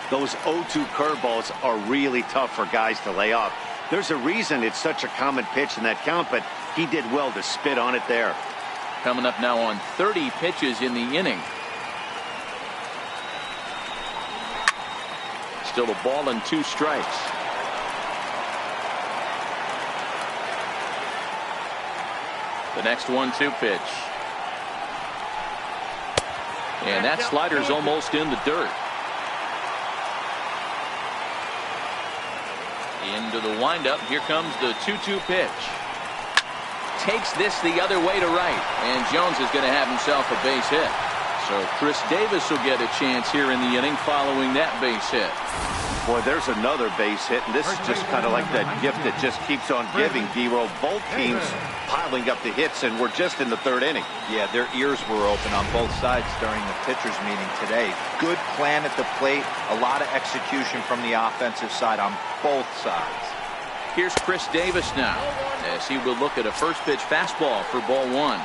Those 0-2 curveballs are really tough for guys to lay off. There's a reason it's such a common pitch in that count, but he did well to spit on it there. Coming up now on 30 pitches in the inning. Still a ball and 2 strikes. The next 1-2 pitch. And that slider's almost in the dirt. Into the windup. Here comes the 2-2 pitch. Takes this the other way to right. And Jones is going to have himself a base hit. So Chris Davis will get a chance here in the inning following that base hit. Boy, there's another base hit, and this is just kind of like that gift that just keeps on giving, D-Roll. Both teams piling up the hits, and we're just in the 3rd inning. Yeah, their ears were open on both sides during the pitchers meeting today. Good plan at the plate, a lot of execution from the offensive side on both sides. Here's Chris Davis now, as he will look at a first pitch fastball for ball 1.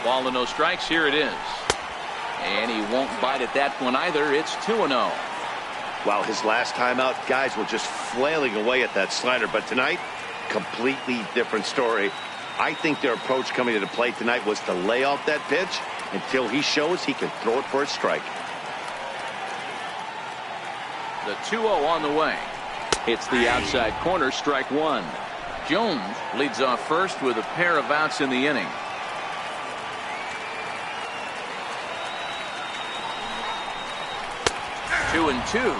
Ball and no strikes. Here it is. And he won't bite at that one either. It's 2-0. Wow, his last time out, guys were just flailing away at that slider. But tonight, completely different story. I think their approach coming to the plate tonight was to lay off that pitch until he shows he can throw it for a strike. The 2-0 on the way. It's the outside corner, strike 1. Jones leads off first with a pair of outs in the inning. 2-2.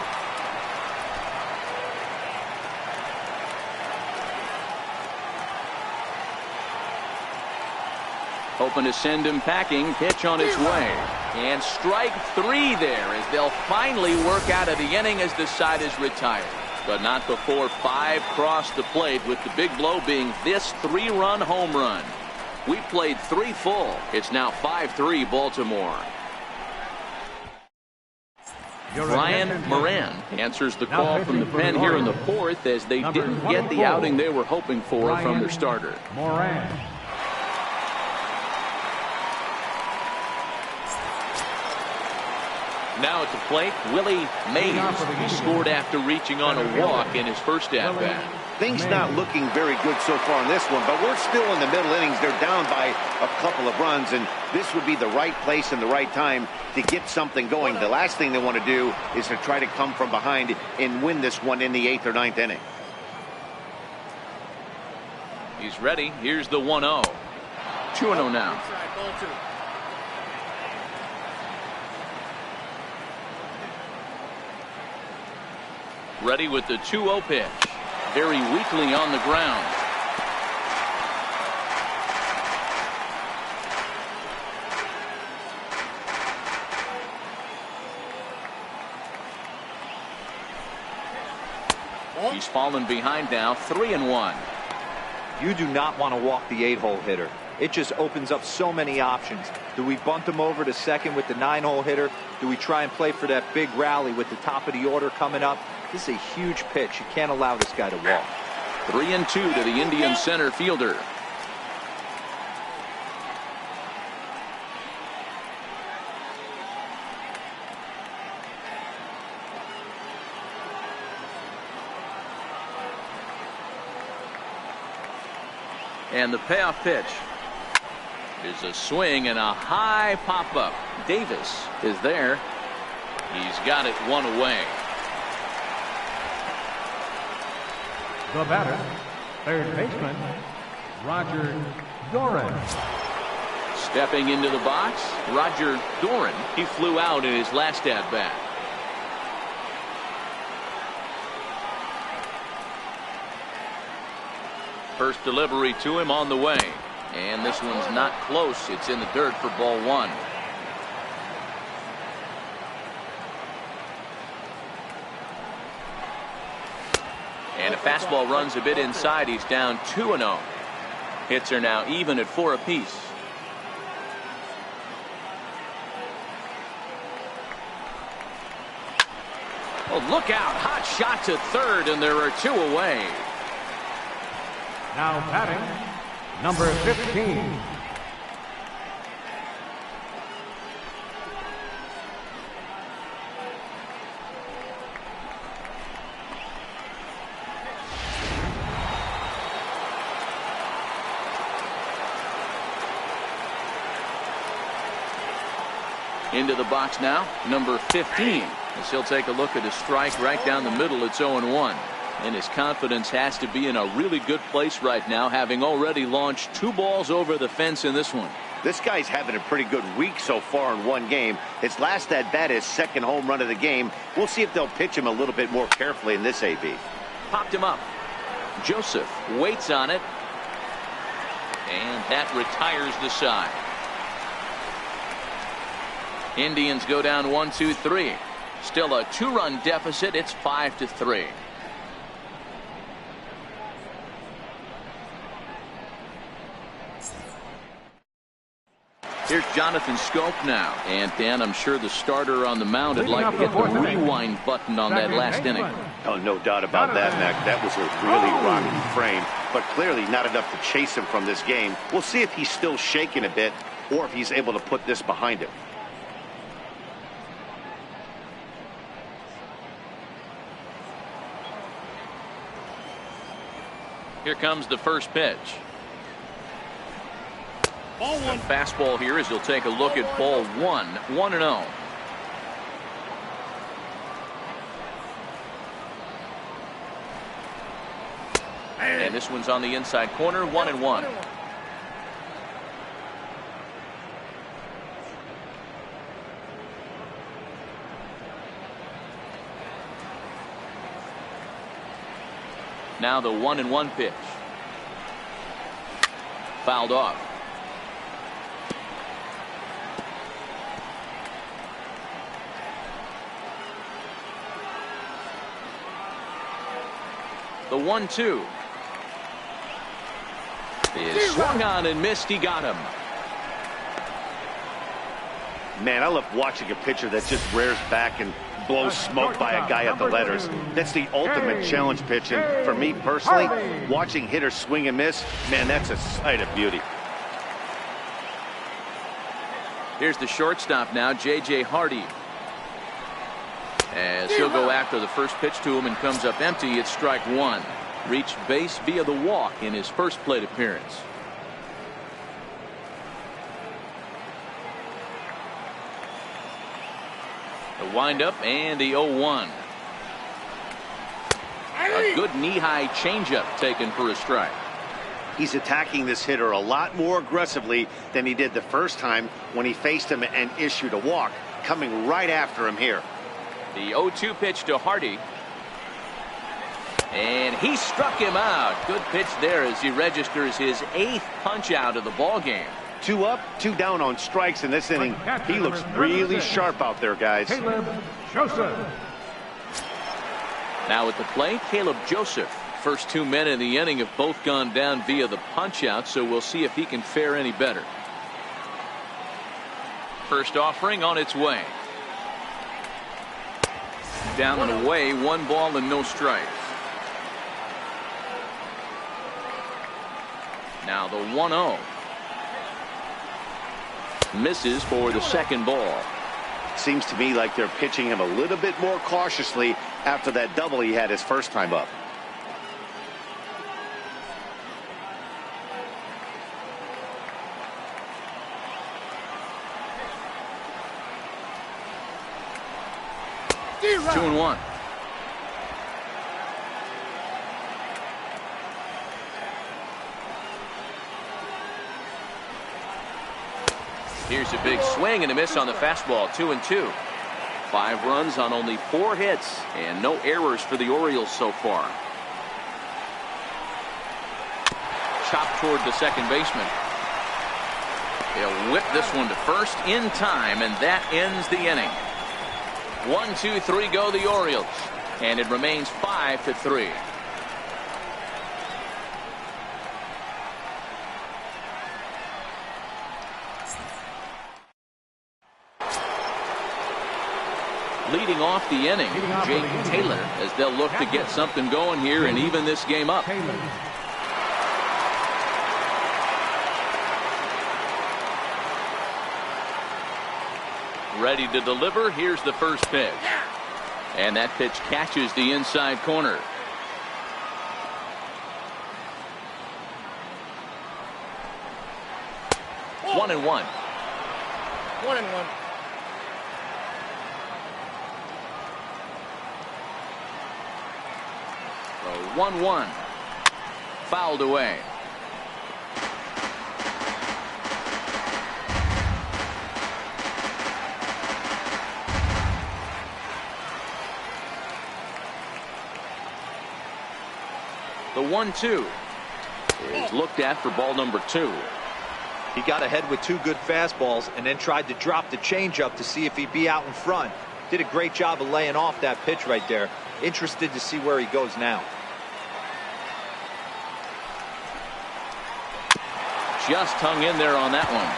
Hoping to send him packing. Pitch on its way. And strike 3 there as they'll finally work out of the inning as the side is retired. But not before 5 crossed the plate, with the big blow being this 3-run home run. We played 3 full. It's now 5-3 Baltimore. Brian Moran answers the call from the pen here in the 4th as they didn't get the outing they were hoping for from their starter. Moran. Now at the plate, Willie Mays. He scored after reaching on a walk in his first at-bat. Things not looking very good so far in this one, but we're still in the middle innings. They're down by a couple of runs, and this would be the right place and the right time to get something going. The last thing they want to do is to try to come from behind and win this one in the 8th or 9th inning. He's ready. Here's the 1-0. 2-0 now. Ready with the 2-0 pitch. Very weakly on the ground. He's fallen behind now, 3-1. You do not want to walk the 8-hole hitter. It just opens up so many options. Do we bunt him over to second with the 9-hole hitter? Do we try and play for that big rally with the top of the order coming up? This is a huge pitch. You can't allow this guy to walk. 3-2 to the Indian center fielder. And the payoff pitch is a swing and a high pop-up. Davis is there. He's got it 1 away. The batter, third baseman, Roger Doran. Stepping into the box, Roger Doran. He flew out in his last at-bat. First delivery to him on the way. And this one's not close. It's in the dirt for ball 1. And a fastball runs a bit inside. He's down 2-0. Hits are now even at 4 apiece. Oh, look out. Hot shot to third, and there are 2 away. Now batting, number 15. Into the box now, number 15. As he'll take a look at a strike right down the middle. It's 0-1. And his confidence has to be in a really good place right now, having already launched 2 balls over the fence in this one. This guy's having a pretty good week so far in one game. His last at-bat is second home run of the game. We'll see if they'll pitch him a little bit more carefully in this AB. Popped him up. Joseph waits on it. And that retires the side. Indians go down 1-2-3. Still a 2-run deficit. It's 5-3. Here's Jonathan Scope now. And Dan, I'm sure the starter on the mound would like to hit the rewind button on that last inning. Oh, no doubt about that, Mac. That was a really rocky frame, but clearly not enough to chase him from this game. We'll see if he's still shaking a bit or if he's able to put this behind him. Here comes the first pitch. Ball 1. Fastball here as he'll take a look at ball 1. 1-0. And this one's on the inside corner. 1-1. Now the 1-1 pitch. Fouled off. 1-2. Is swung on and missed. He got him. Man, I love watching a pitcher that just rears back and blows smoke by a guy at the letters. That's the ultimate challenge pitch. And for me personally, watching hitters swing and miss, man, that's a sight of beauty. Here's the shortstop now, J.J. Hardy. As he'll go after the first pitch to him and comes up empty. It's strike one. Reached base via the walk in his first plate appearance. The windup and the 0-1. A good knee-high changeup taken for a strike. He's attacking this hitter a lot more aggressively than he did the first time when he faced him and issued a walk, coming right after him here. The 0-2 pitch to Hardy. And he struck him out. Good pitch there as he registers his 8th punch out of the ball game. 2 up, 2 down on strikes in this inning. He looks really sharp out there, guys. Caleb Joseph. Now at the plate, Caleb Joseph. First 2 men in the inning have both gone down via the punch out, so we'll see if he can fare any better. First offering on its way. Down and away, 1 ball and no strikes. Now the 1-0. Misses for the second ball. Seems to me like they're pitching him a little bit more cautiously after that double he had his first time up. Two and one. Here's a big swing and a miss on the fastball. 2-2. 5 runs on only 4 hits and no errors for the Orioles so far. Chopped toward the second baseman. He'll whip this one to first in time, and that ends the inning. 1, 2, 3 go the Orioles, and it remains 5-3. Leading off the inning, Jake Taylor, as they'll look to get something going here and even this game up. Ready to deliver. Here's the first pitch. And that pitch catches the inside corner. One and one. 1-1. The 1-1. Fouled away. The 1-2 is looked at for ball number 2. He got ahead with 2 good fastballs and then tried to drop the changeup to see if he'd be out in front. Did a great job of laying off that pitch right there. Interested to see where he goes now. Just hung in there on that one.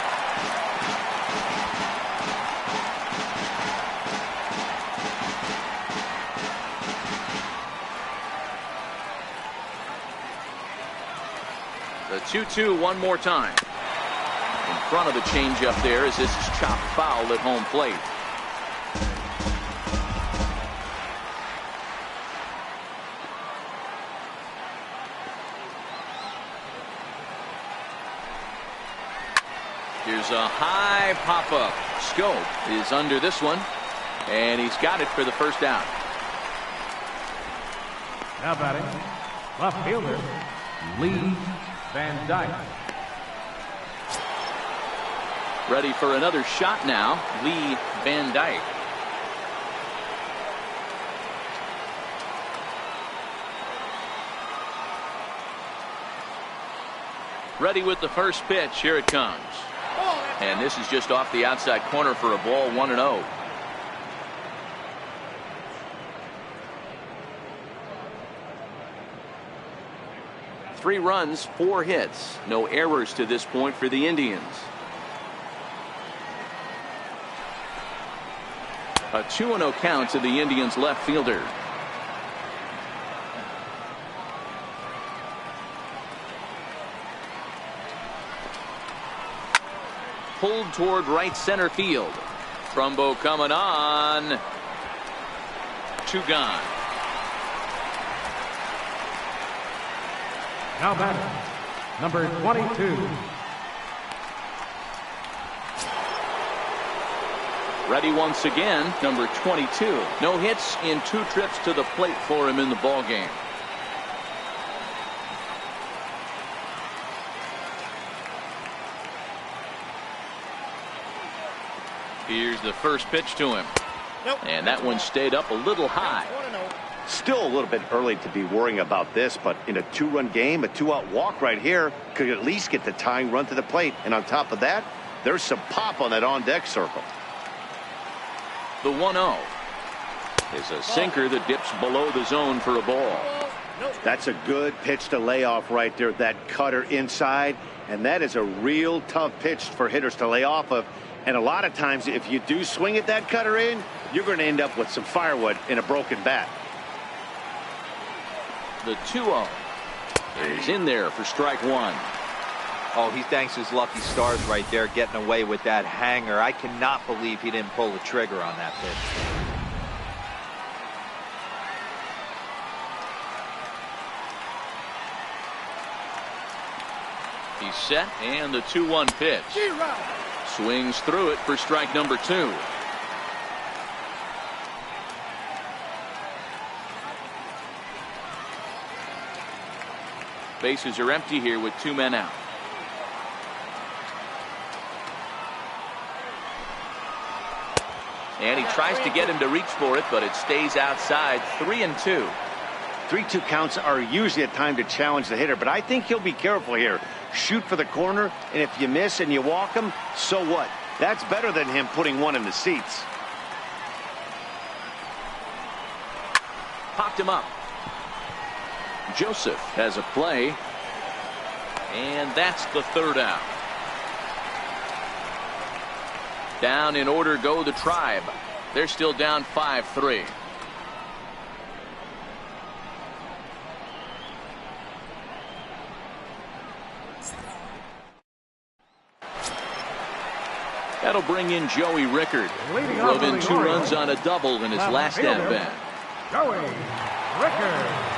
The 2-2 one more time. In front of the changeup there as this is chopped foul at home plate. Here's a high pop-up. Scope is under this one, and he's got it for the first out. Now batting, left fielder, Lee Van Dyke. Ready for another shot now, Lee Van Dyke. Ready with the first pitch. Here it comes. And this is just off the outside corner for a ball. 1-0. 3 runs, 4 hits. No errors to this point for the Indians. A 2-0 count to the Indians left fielder. Pulled toward right center field. Trumbo coming on. 2 gone. Now batting, number 22. Ready once again, number 22. No hits in 2 trips to the plate for him in the ballgame. Here's the first pitch to him. Nope. And that one stayed up a little high. 1-0. Still a little bit early to be worrying about this, but in a 2-run game, a 2-out walk right here could at least get the tying run to the plate. And on top of that, there's some pop on that on-deck circle. The 1-0 is a sinker that dips below the zone for a ball. Nope. That's a good pitch to lay off right there. That cutter inside, and that is a real tough pitch for hitters to lay off of. And a lot of times, if you do swing at that cutter in, you're going to end up with some firewood in a broken bat. The 2-0 is in there for strike 1. Oh, he thanks his lucky stars right there getting away with that hanger. I cannot believe he didn't pull the trigger on that pitch. He's set, and the 2-1 pitch. Swings through it for strike number 2. Bases are empty here with 2 men out. And he tries to get him to reach for it, but it stays outside. 3-2. 3-2 counts are usually a time to challenge the hitter, but I think he'll be careful here. Shoot for the corner, and if you miss and you walk him, so what? That's better than him putting one in the seats. Popped him up. Joseph has a play, and that's the 3rd out. Down in order go the Tribe. They're still down 5-3. That'll bring in Joey Rickard. Drove in 2 runs on a double in his last at-bat. Joey Rickard.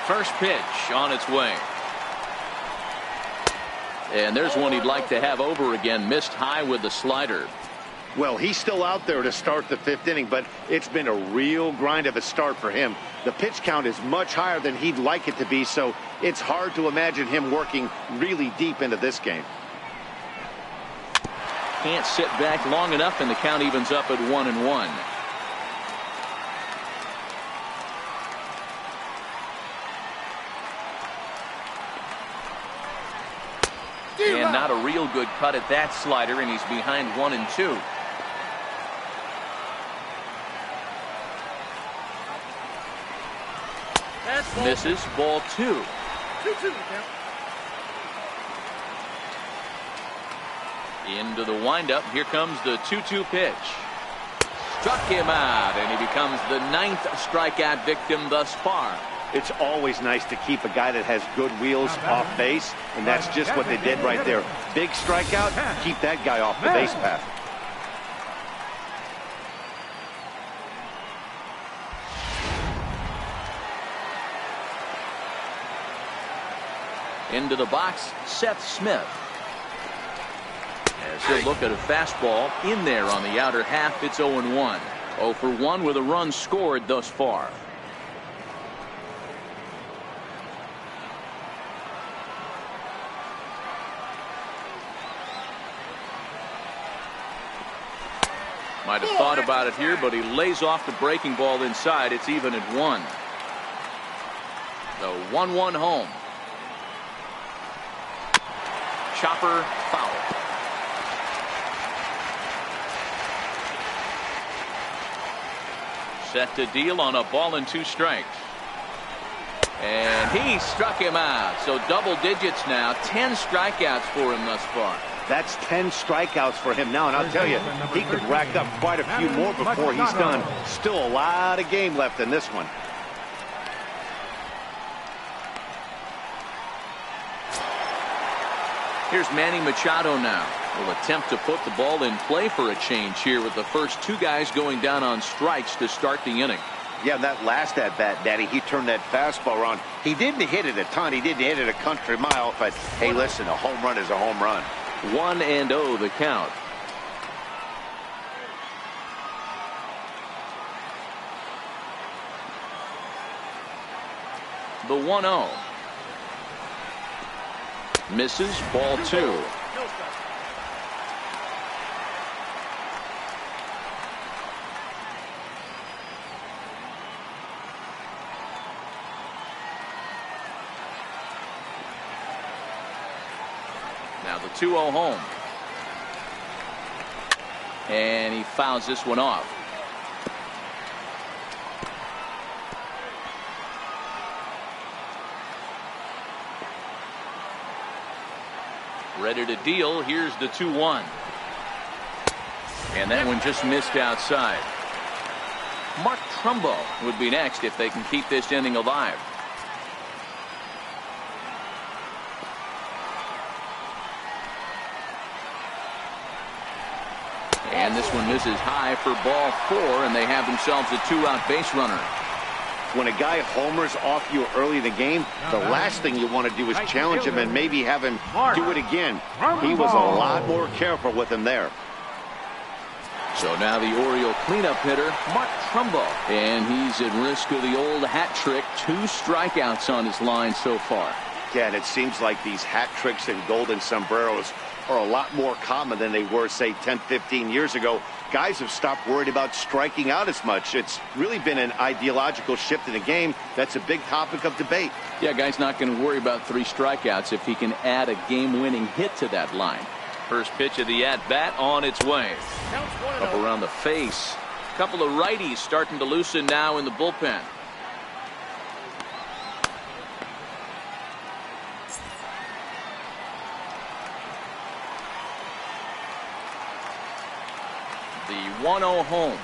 First pitch on its way. And there's one he'd like to have over again. Missed high with the slider. Well, he's still out there to start the 5th inning, but it's been a real grind of a start for him. The pitch count is much higher than he'd like it to be, so it's hard to imagine him working really deep into this game. Can't sit back long enough, and the count evens up at 1-1. And not a real good cut at that slider, and he's behind 1-2. Misses, ball 2. 2-2 to count. Into the windup. Here comes the 2-2 pitch. Struck him out, and he becomes the 9th strikeout victim thus far. It's always nice to keep a guy that has good wheels off base, and that's just what they did right there. Big strikeout, keep that guy off the base path. Into the box, Seth Smith. As he'll look at a fastball in there on the outer half, it's 0-1. 0 for 1 with a run scored thus far. Might have thought about it here, but he lays off the breaking ball inside. It's even at 1. The 1-1 home. Chopper foul. Set to deal on a ball and 2 strikes. And he struck him out. So double digits now. 10 strikeouts for him thus far. That's 10 strikeouts for him now, and I'll tell you, he could rack up quite a few more before he's done. Still a lot of game left in this one. Here's Manny Machado now. Will attempt to put the ball in play for a change here with the first two guys going down on strikes to start the inning. Yeah, that last at-bat, Daddy, he turned that fastball around. He didn't hit it a ton. He didn't hit it a country mile, but hey, listen, a home run is a home run. 1-0 the count. The 1-0. Misses, ball 2. Now the 2-0 home. And he fouls this one off. Ready to deal. Here's the 2-1. And that one just missed outside. Mark Trumbo would be next if they can keep this inning alive. And this one misses high for ball 4, and they have themselves a 2-out base runner. When a guy homers off you early in the game, the last thing you want to do is challenge him and maybe have him do it again. He was a lot more careful with him there. So now the Oriole cleanup hitter, Mark Trumbo. And he's at risk of the old hat trick. 2 strikeouts on his line so far. Yeah, and it seems like these hat tricks and golden sombreros are a lot more common than they were, say, 10, 15 years ago. Guys have stopped worried about striking out as much. It's really been an ideological shift in the game. That's a big topic of debate. Yeah, guy's not going to worry about 3 strikeouts if he can add a game-winning hit to that line. First pitch of the at-bat on its way. Up around the face. A couple of righties starting to loosen now in the bullpen. The 1-0 home.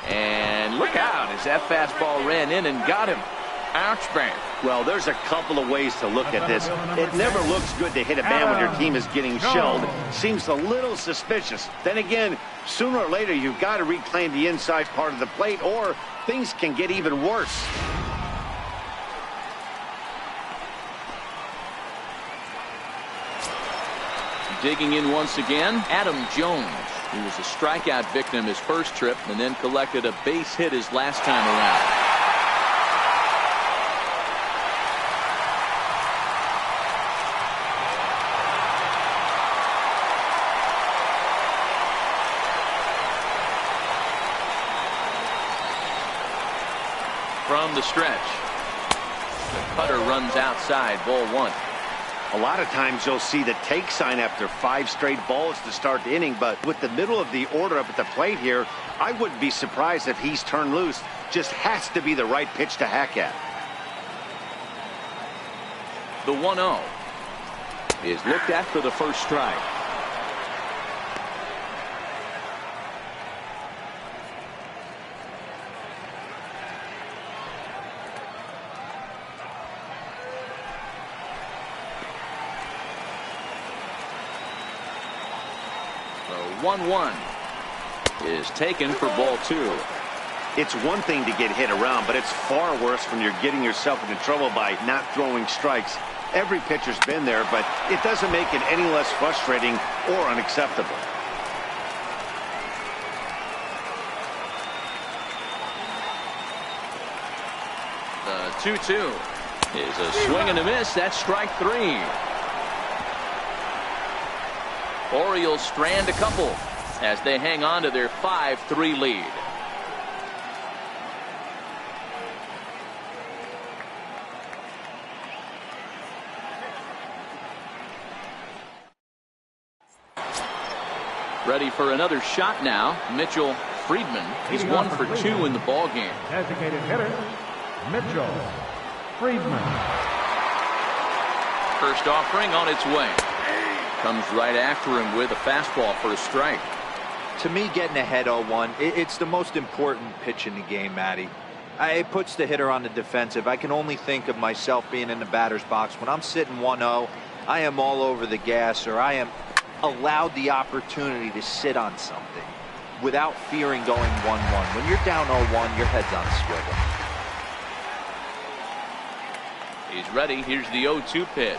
And look out as that fastball ran in and got him. Ouch, bang. Well, there's a couple of ways to look at this. It never looks good to hit a man when your team is getting shelled. Seems a little suspicious. Then again, sooner or later, you've got to reclaim the inside part of the plate, or things can get even worse. Digging in once again, Adam Jones. He was a strikeout victim his first trip and then collected a base hit his last time around. From the stretch, the cutter runs outside, ball 1. A lot of times you'll see the take sign after 5 straight balls to start the inning, but with the middle of the order up at the plate here, I wouldn't be surprised if he's turned loose. Just has to be the right pitch to hack at. The 1-0 is looked at for the first strike. The 1-1 is taken for ball 2. It's one thing to get hit around, but it's far worse when you're getting yourself into trouble by not throwing strikes. Every pitcher's been there, but it doesn't make it any less frustrating or unacceptable. The 2-2 is a swing and a miss. That's strike 3. Orioles strand a couple as they hang on to their 5-3 lead. Ready for another shot now. Mitchell Friedman. He's 1 for 2 in the ball game. Designated hitter, Mitchell Friedman. First offering on its way. Comes right after him with a fastball for a strike. To me, getting ahead 0-1, it's the most important pitch in the game, Matty. It puts the hitter on the defensive. I can only think of myself being in the batter's box. When I'm sitting 1-0, I am all over the gas, or I am allowed the opportunity to sit on something without fearing going 1-1. When you're down 0-1, your head's on a swivel. He's ready. Here's the 0-2 pitch.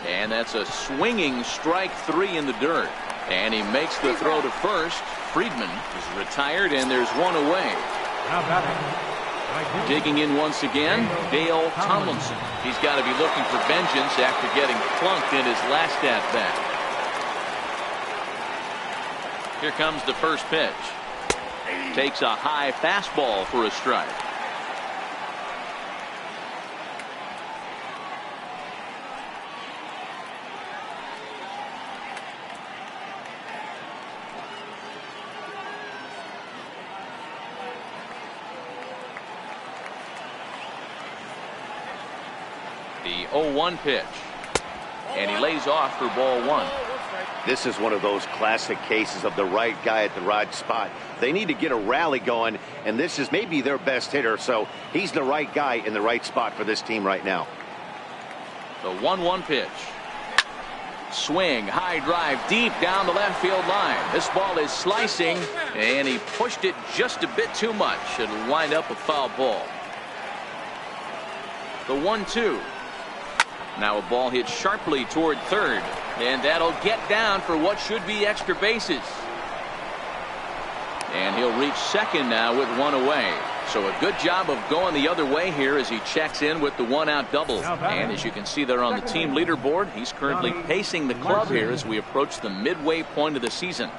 And that's a swinging strike 3 in the dirt. And he makes the throw to first. Friedman is retired, and there's one away. Now batting. Digging in once again, Dale Tomlinson. He's got to be looking for vengeance after getting plunked in his last at-bat. Here comes the first pitch. Takes a high fastball for a strike. The 0-1 pitch. And he lays off for ball 1. This is one of those classic cases of the right guy at the right spot. They need to get a rally going, and this is maybe their best hitter, so he's the right guy in the right spot for this team right now. The 1-1 pitch. Swing, high drive, deep down the left field line. This ball is slicing, and he pushed it just a bit too much. It'll wind up a foul ball. The 1-2. Now a ball hit sharply toward third, and that'll get down for what should be extra bases. And he'll reach second now with one away. So a good job of going the other way here as he checks in with the one-out double. And as you can see there on the team leaderboard, he's currently pacing the club here as we approach the midway point of the season.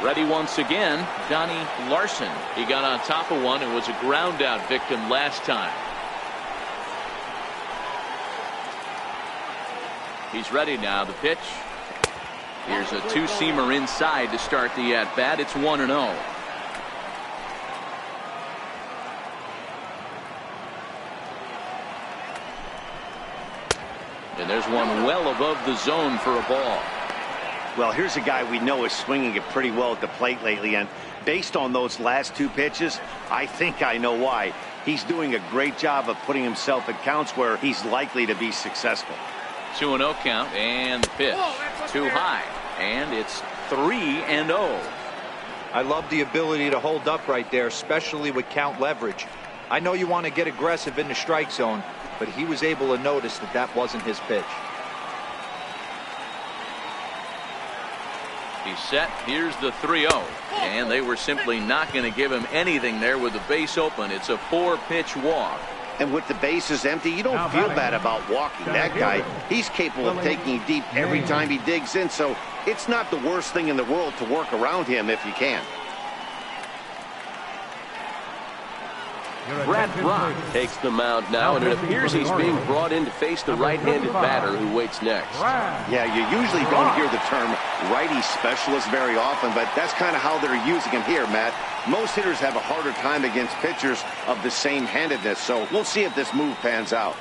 Ready once again, Donnie Larson. He got on top of one and was a ground out victim last time. He's ready now. The pitch. Here's a two-seamer inside to start the at-bat. It's 1-0. And there's one well above the zone for a ball. Well, here's a guy we know is swinging it pretty well at the plate lately, and based on those last two pitches, I think I know why. He's doing a great job of putting himself at counts where he's likely to be successful. 2-0 count, and the pitch. Too high, and it's 3-0. I love the ability to hold up right there, especially with count leverage. I know you want to get aggressive in the strike zone, but he was able to notice that that wasn't his pitch. He's set. Here's the 3-0. And they were simply not going to give him anything there with the base open. It's a 4-pitch walk. And with the bases empty, you don't feel bad about walking that guy. He's capable of taking deep every time he digs in, so it's not the worst thing in the world to work around him if you can. Brad Brock takes the mound now, and it appears he's being brought in to face the right-handed batter who waits next. Yeah, you usually don't hear the term righty specialist very often, but that's kind of how they're using him here, Matt. Most hitters have a harder time against pitchers of the same handedness, so we'll see if this move pans out.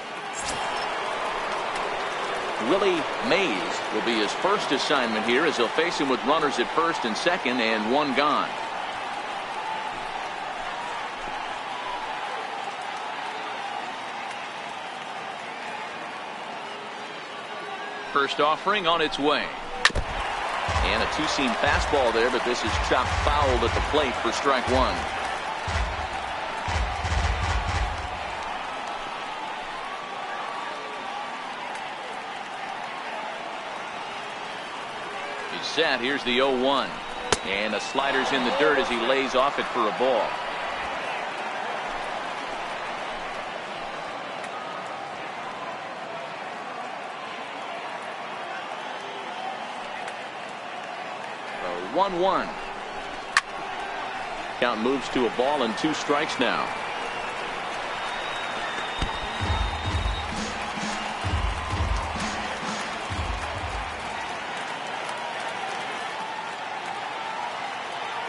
Willie Mays will be his first assignment here as he'll face him with runners at first and second and one gone. First offering on its way. And a two-seam fastball there, but this is chopped fouled at the plate for strike one. He's set. Here's the 0-1. And a slider's in the dirt as he lays off it for a ball. The 1-1. Count moves to a ball and 2 strikes now.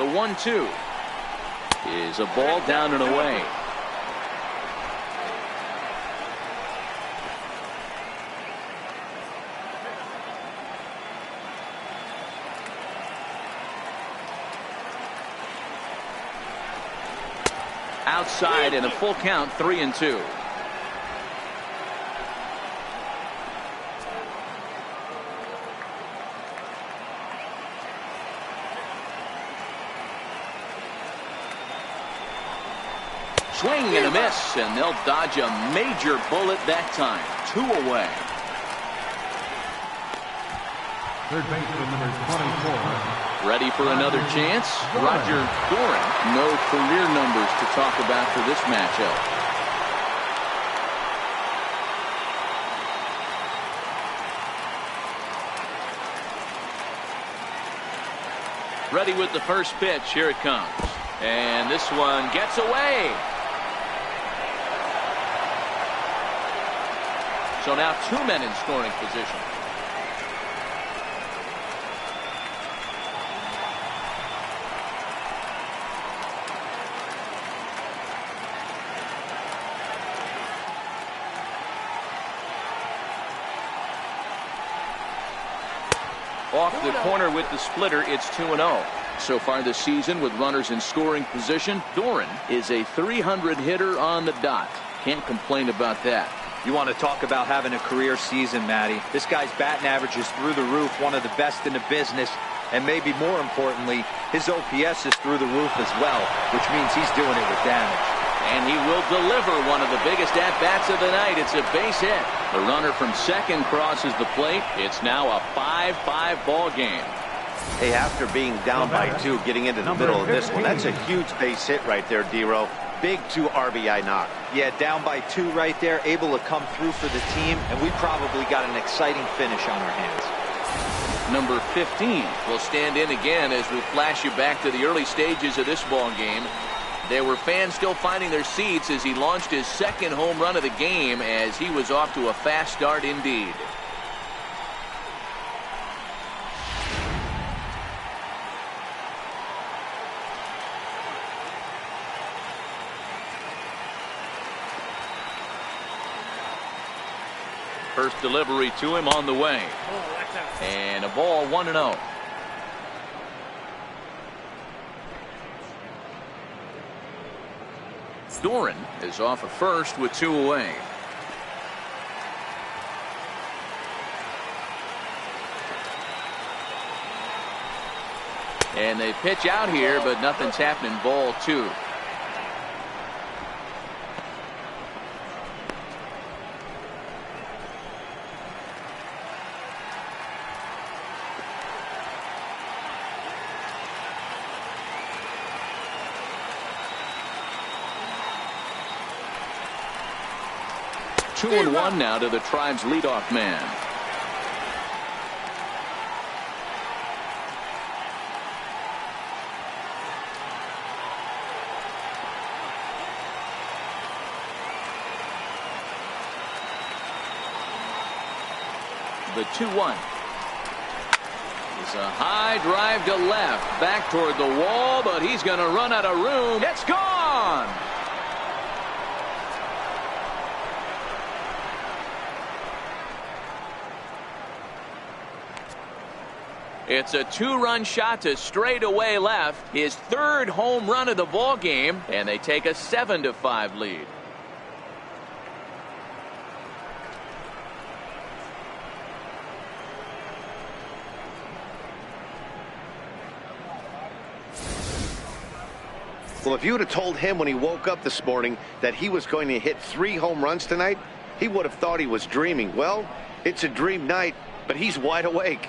1-2 is a ball down and away. Outside and a full count, 3-2. Swing and a miss, and they'll dodge a major bullet that time. 2 away. Third baseman number 24. Ready for another chance? Roger Doran. No career numbers to talk about for this matchup. Ready with the first pitch. Here it comes. And this one gets away. So now 2 men in scoring position. Off the corner with the splitter, it's 2-0. So far this season with runners in scoring position, Doran is a 300 hitter on the dot. Can't complain about that. You want to talk about having a career season, Matty. This guy's batting average is through the roof, one of the best in the business, and maybe more importantly, his OPS is through the roof as well, which means he's doing it with damage. And he will deliver one of the biggest at-bats of the night. It's a base hit. The runner from second crosses the plate. It's now a 5-5 ball game. Hey, after being down by 2, getting into the middle of this one, that's a huge base hit right there, D-Row. Big 2 RBI knock. Yeah, down by 2 right there, able to come through for the team, and we probably got an exciting finish on our hands. Number 15 will stand in again as we flash you back to the early stages of this ball game. There were fans still finding their seats as he launched his second home run of the game, as he was off to a fast start indeed. First delivery to him on the way. And a ball, 1-0. Doran is off at first with 2 away. And they pitch out here, but nothing's happening. Ball 2. Two and 1 now to the Tribe's leadoff man. The 2-1 is a high drive to left, back toward the wall, but he's going to run out of room. It's gone. It's a 2-run shot to straightaway left, his 3rd home run of the ball game, and they take a 7-5 lead. Well, if you would have told him when he woke up this morning that he was going to hit 3 home runs tonight, he would have thought he was dreaming. Well, it's a dream night, but he's wide awake.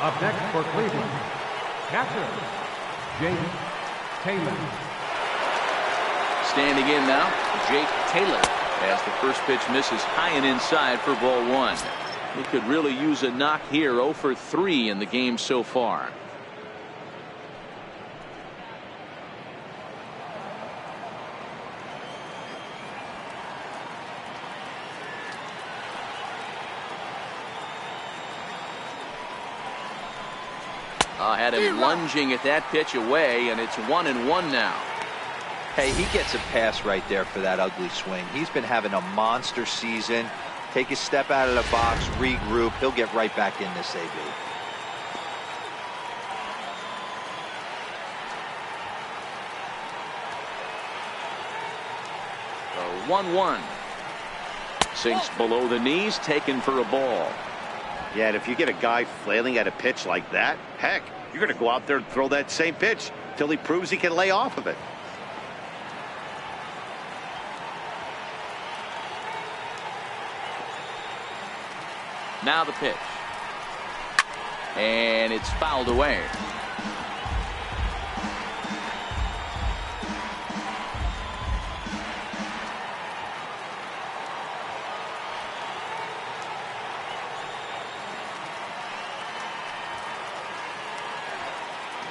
Up next for Cleveland, catcher, Jake Taylor. Standing in now, Jake Taylor, as the first pitch misses high and inside for ball 1. He could really use a knock here. 0 for 3 in the game so far. Had him lunging at that pitch away, and it's 1-1 now. Hey, he gets a pass right there for that ugly swing. He's been having a monster season. Take a step out of the box, regroup. He'll get right back in this AB. The 1-1. Sinks below the knees, taken for a ball. Yeah, and if you get a guy flailing at a pitch like that, heck, you're going to go out there and throw that same pitch till he proves he can lay off of it. Now the pitch. And it's fouled away.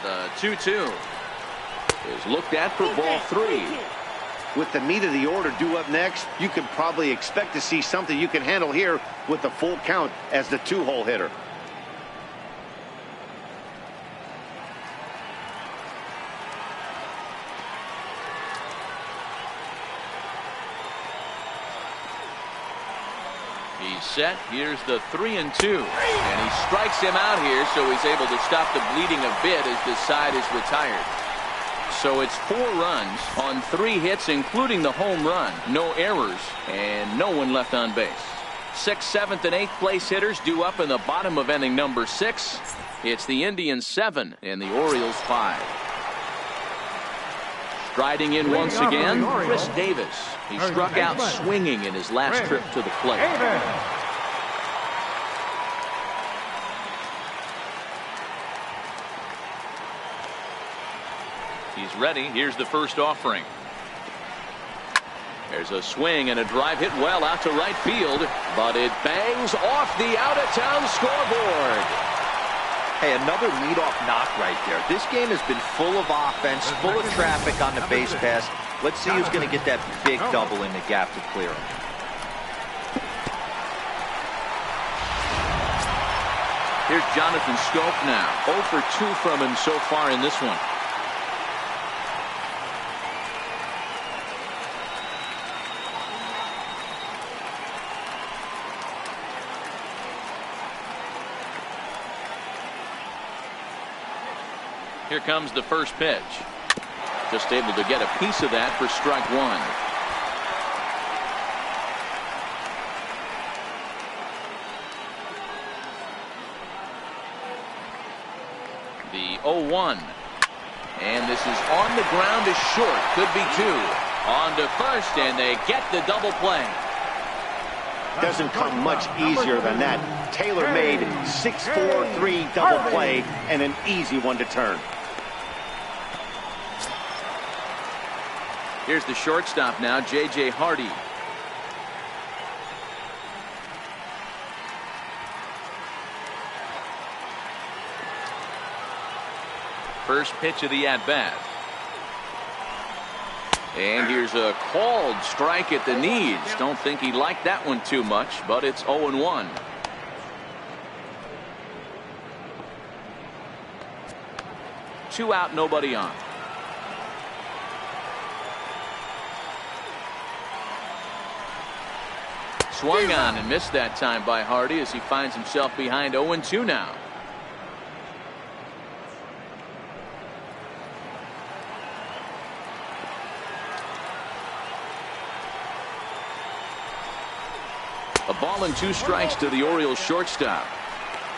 The 2-2 is looked at for ball 3. With the meat of the order due up next, you can probably expect to see something you can handle here with the full count as the 2-hole hitter. He's set. Here's the 3-2. And he strikes him out here, so he's able to stop the bleeding a bit as this side is retired. So it's 4 runs on 3 hits, including the home run. No errors and no one left on base. 6th, 7th, and 8th place hitters due up in the bottom of inning number 6. It's the Indians 7 and the Orioles 5. Striding in once again, Chris Davis. He struck out swinging in his last trip to the plate. He's ready. Here's the first offering. There's a swing and a drive hit well out to right field, but it bangs off the out-of-town scoreboard. Hey, another leadoff knock right there. This game has been full of offense, full of traffic on the base pass. Let's see who's going to get that big double in the gap to clear him. Here's Jonathan Schoop now. 0 for 2 from him so far in this one. Here comes the first pitch. Just able to get a piece of that for strike 1. The 0-1. And this is on the ground to short. Could be 2. On to first, and they get the double play. Doesn't come much easier than that. Tailor-made 6-4-3 double play and an easy one to turn. Here's the shortstop now, J.J. Hardy. First pitch of the at-bat. And here's a called strike at the knees. Don't think he liked that one too much, but it's 0-1. Two out, nobody on. Swung on and missed that time by Hardy as he finds himself behind 0-2 now. A ball and 2 strikes to the Orioles shortstop.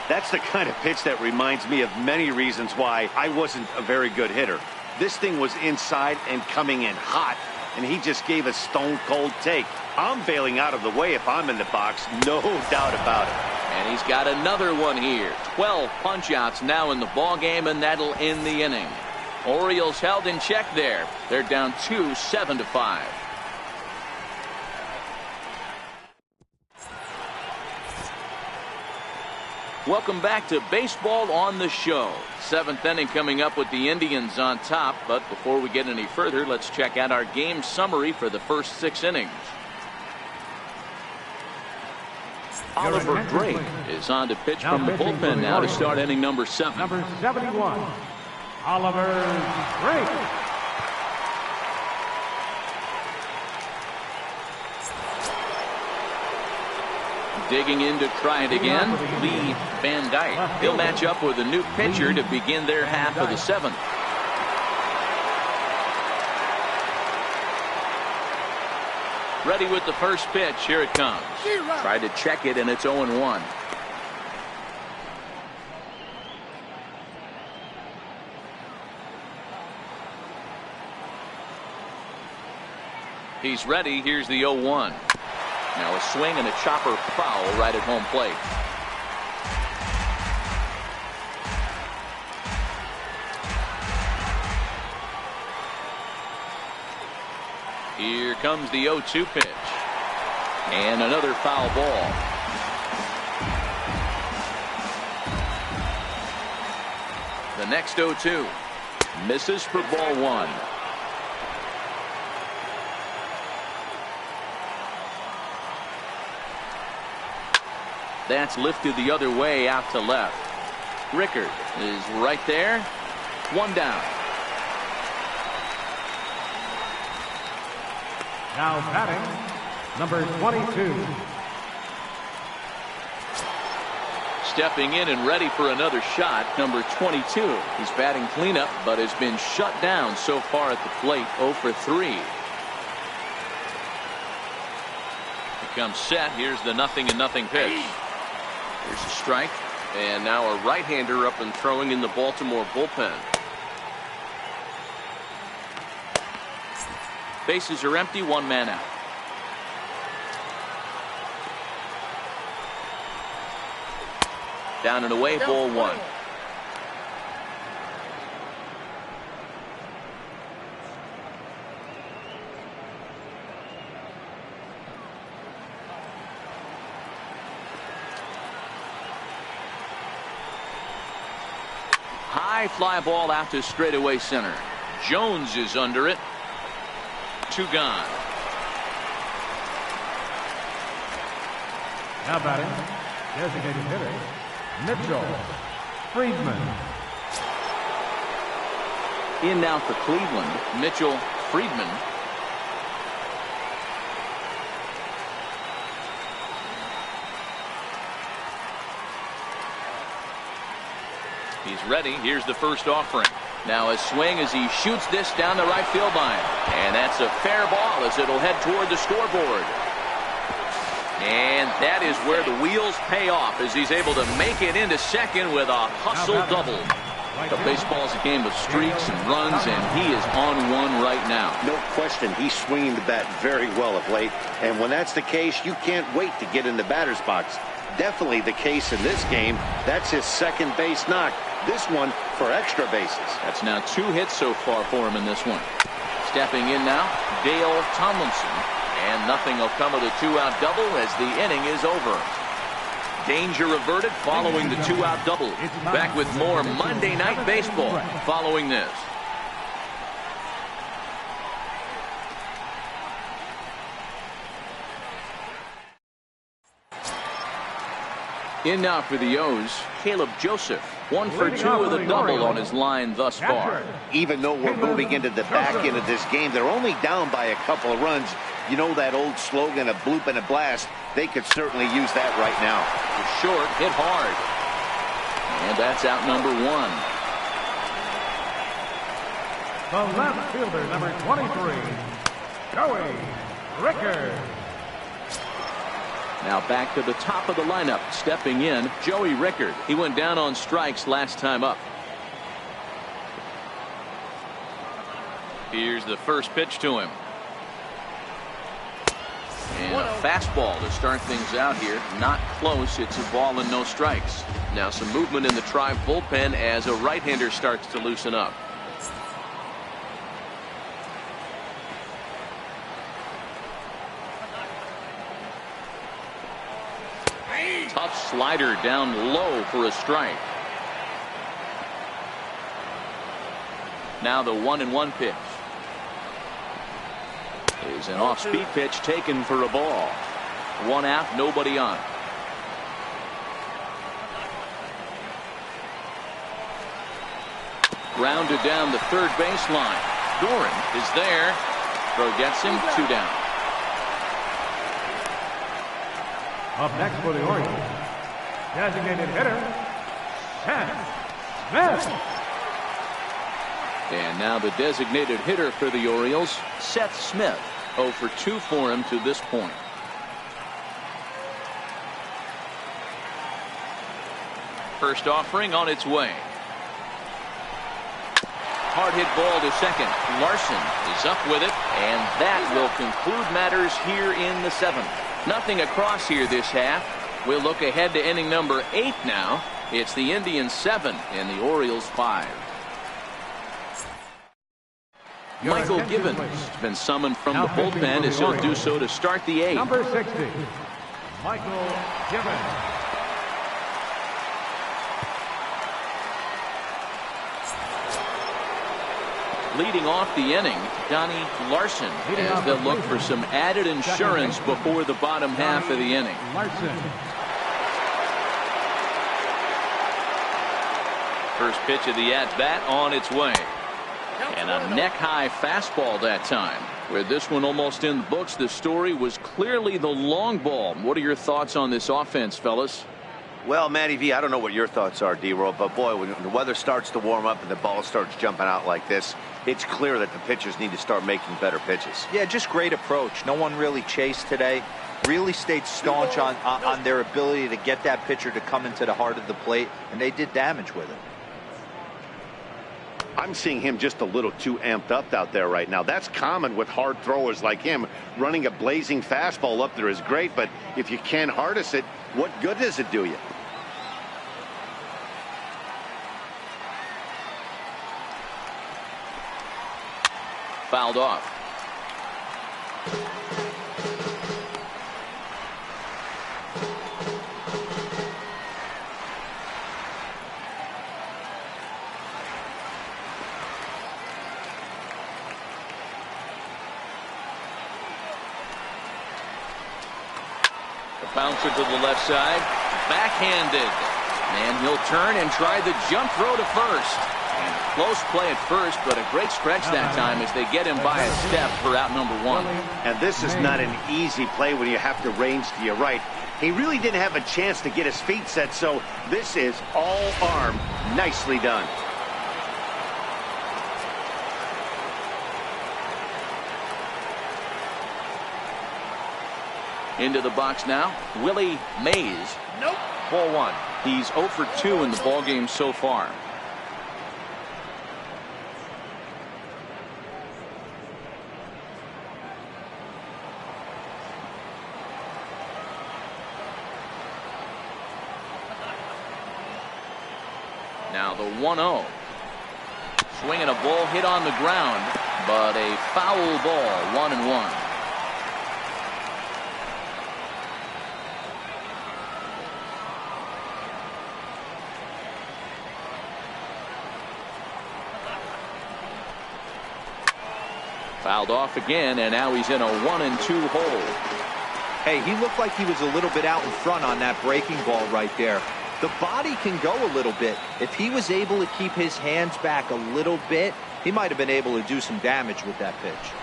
That's the kind of pitch that reminds me of many reasons why I wasn't a very good hitter. This thing was inside and coming in hot, and he just gave a stone-cold take. I'm bailing out of the way if I'm in the box, no doubt about it. And he's got another one here. 12 punch-outs now in the ballgame, and that'll end the inning. Orioles held in check there. They're down 2, 7-5. Welcome back to Baseball on the Show. 7th inning coming up with the Indians on top. But before we get any further, let's check out our game summary for the first 6 innings. Oliver Drake is on to pitch from the bullpen now to start inning number 7. Number 71, Oliver Drake. Digging in to try it again, Lee Van Dyke. He'll match up with a new pitcher to begin their half of the 7th. Ready with the first pitch. Here it comes. Tried to check it, and it's 0-1. He's ready. Here's the 0-1. Now a swing and a chopper foul right at home plate. Here comes the 0-2 pitch. And another foul ball. The next 0-2 misses for ball 1. That's lifted the other way out to left. Rickard is right there. 1 down. Now batting, number 22. Stepping in and ready for another shot, number 22. He's batting cleanup, but has been shut down so far at the plate. 0 for 3. Becomes set. Here's the 0-0 pitch. Here's a strike. And now a right-hander up and throwing in the Baltimore bullpen. Bases are empty, 1 man out. Down and away, ball 1. High fly ball out to straightaway center. Jones is under it. 2 gone. Now batting, designated hitter, Mitchell Friedman. In now for Cleveland, Mitchell Friedman. He's ready. Here's the first offering. Now a swing as he shoots this down the right field line. And that's a fair ball as it'll head toward the scoreboard. And that is where the wheels pay off as he's able to make it into second with a hustle double. But baseball is a game of streaks and runs, and he is on one right now. No question, he's swinging the bat very well of late. And when that's the case, you can't wait to get in the batter's box. Definitely the case in this game. That's his second base knock. This one for extra bases. That's now 2 hits so far for him in this one. Stepping in now, Dale Tomlinson. And nothing will come of the 2-out double as the inning is over. Danger averted following the 2-out double. Back with more Monday Night Baseball following this. In now for the O's, Caleb Joseph. 1 for 2 with a double on his line thus far. Even though we're moving into the back end of this game, they're only down by a couple of runs. You know that old slogan, a bloop and a blast. They could certainly use that right now. Short, hit hard. And that's out number 1. The left fielder, number 23, Joey Rickard. Now back to the top of the lineup. Stepping in, Joey Rickard. He went down on strikes last time up. Here's the first pitch to him. And a fastball to start things out here. Not close. It's a ball and no strikes. Now some movement in the Tribe bullpen as a right-hander starts to loosen up. Tough slider down low for a strike. Now the 1-1 pitch. Is an off-speed pitch taken for a ball. 1 out, nobody on. Grounded down the third baseline. Doran is there. Throw gets him 2 down. Up next for the Orioles, designated hitter, Seth Smith. And now the designated hitter for the Orioles, Seth Smith. 0 for 2 for him to this point. First offering on its way. Hard hit ball to second. Larson is up with it, and that will conclude matters here in the 7th. Nothing across here this half. We'll look ahead to inning number 8 now. It's the Indians 7 and the Orioles 5. Michael Gibbons has been summoned from the bullpen as he'll do so to start the 8th. Number 60, Michael Gibbons. Leading off the inning, Donnie Larson, as they'll look for some added insurance before the bottom half of the inning. First pitch of the at-bat on its way. And a neck-high fastball that time. With this one almost in the books, the story was clearly the long ball. What are your thoughts on this offense, fellas? Well, Matty V, I don't know what your thoughts are, D-Roll, but boy, when the weather starts to warm up and the ball starts jumping out like this, it's clear that the pitchers need to start making better pitches. Yeah, just great approach. No one really chased today. Really stayed staunch on their ability to get that pitcher to come into the heart of the plate, and they did damage with it. I'm seeing him just a little too amped up out there right now. That's common with hard throwers like him. Running a blazing fastball up there is great, but if you can't harness it, what good does it do you? Fouled off. Bouncer to the left side, backhanded, and he'll turn and try the jump throw to first. And a close play at first, but a great stretch that time as they get him by a step for out number 1. And this is not an easy play when you have to range to your right. He really didn't have a chance to get his feet set, so this is all arm. Nicely done. Into the box now, Willie Mays. Nope. Ball 1. He's 0 for 2 in the ballgame so far. Now the 1-0. Swinging a ball hit on the ground, but a foul ball, 1-1. Fouled off again, and now he's in a 1-2 hole. Hey, he looked like he was a little bit out in front on that breaking ball right there. The body can go a little bit. If he was able to keep his hands back a little bit, he might have been able to do some damage with that pitch.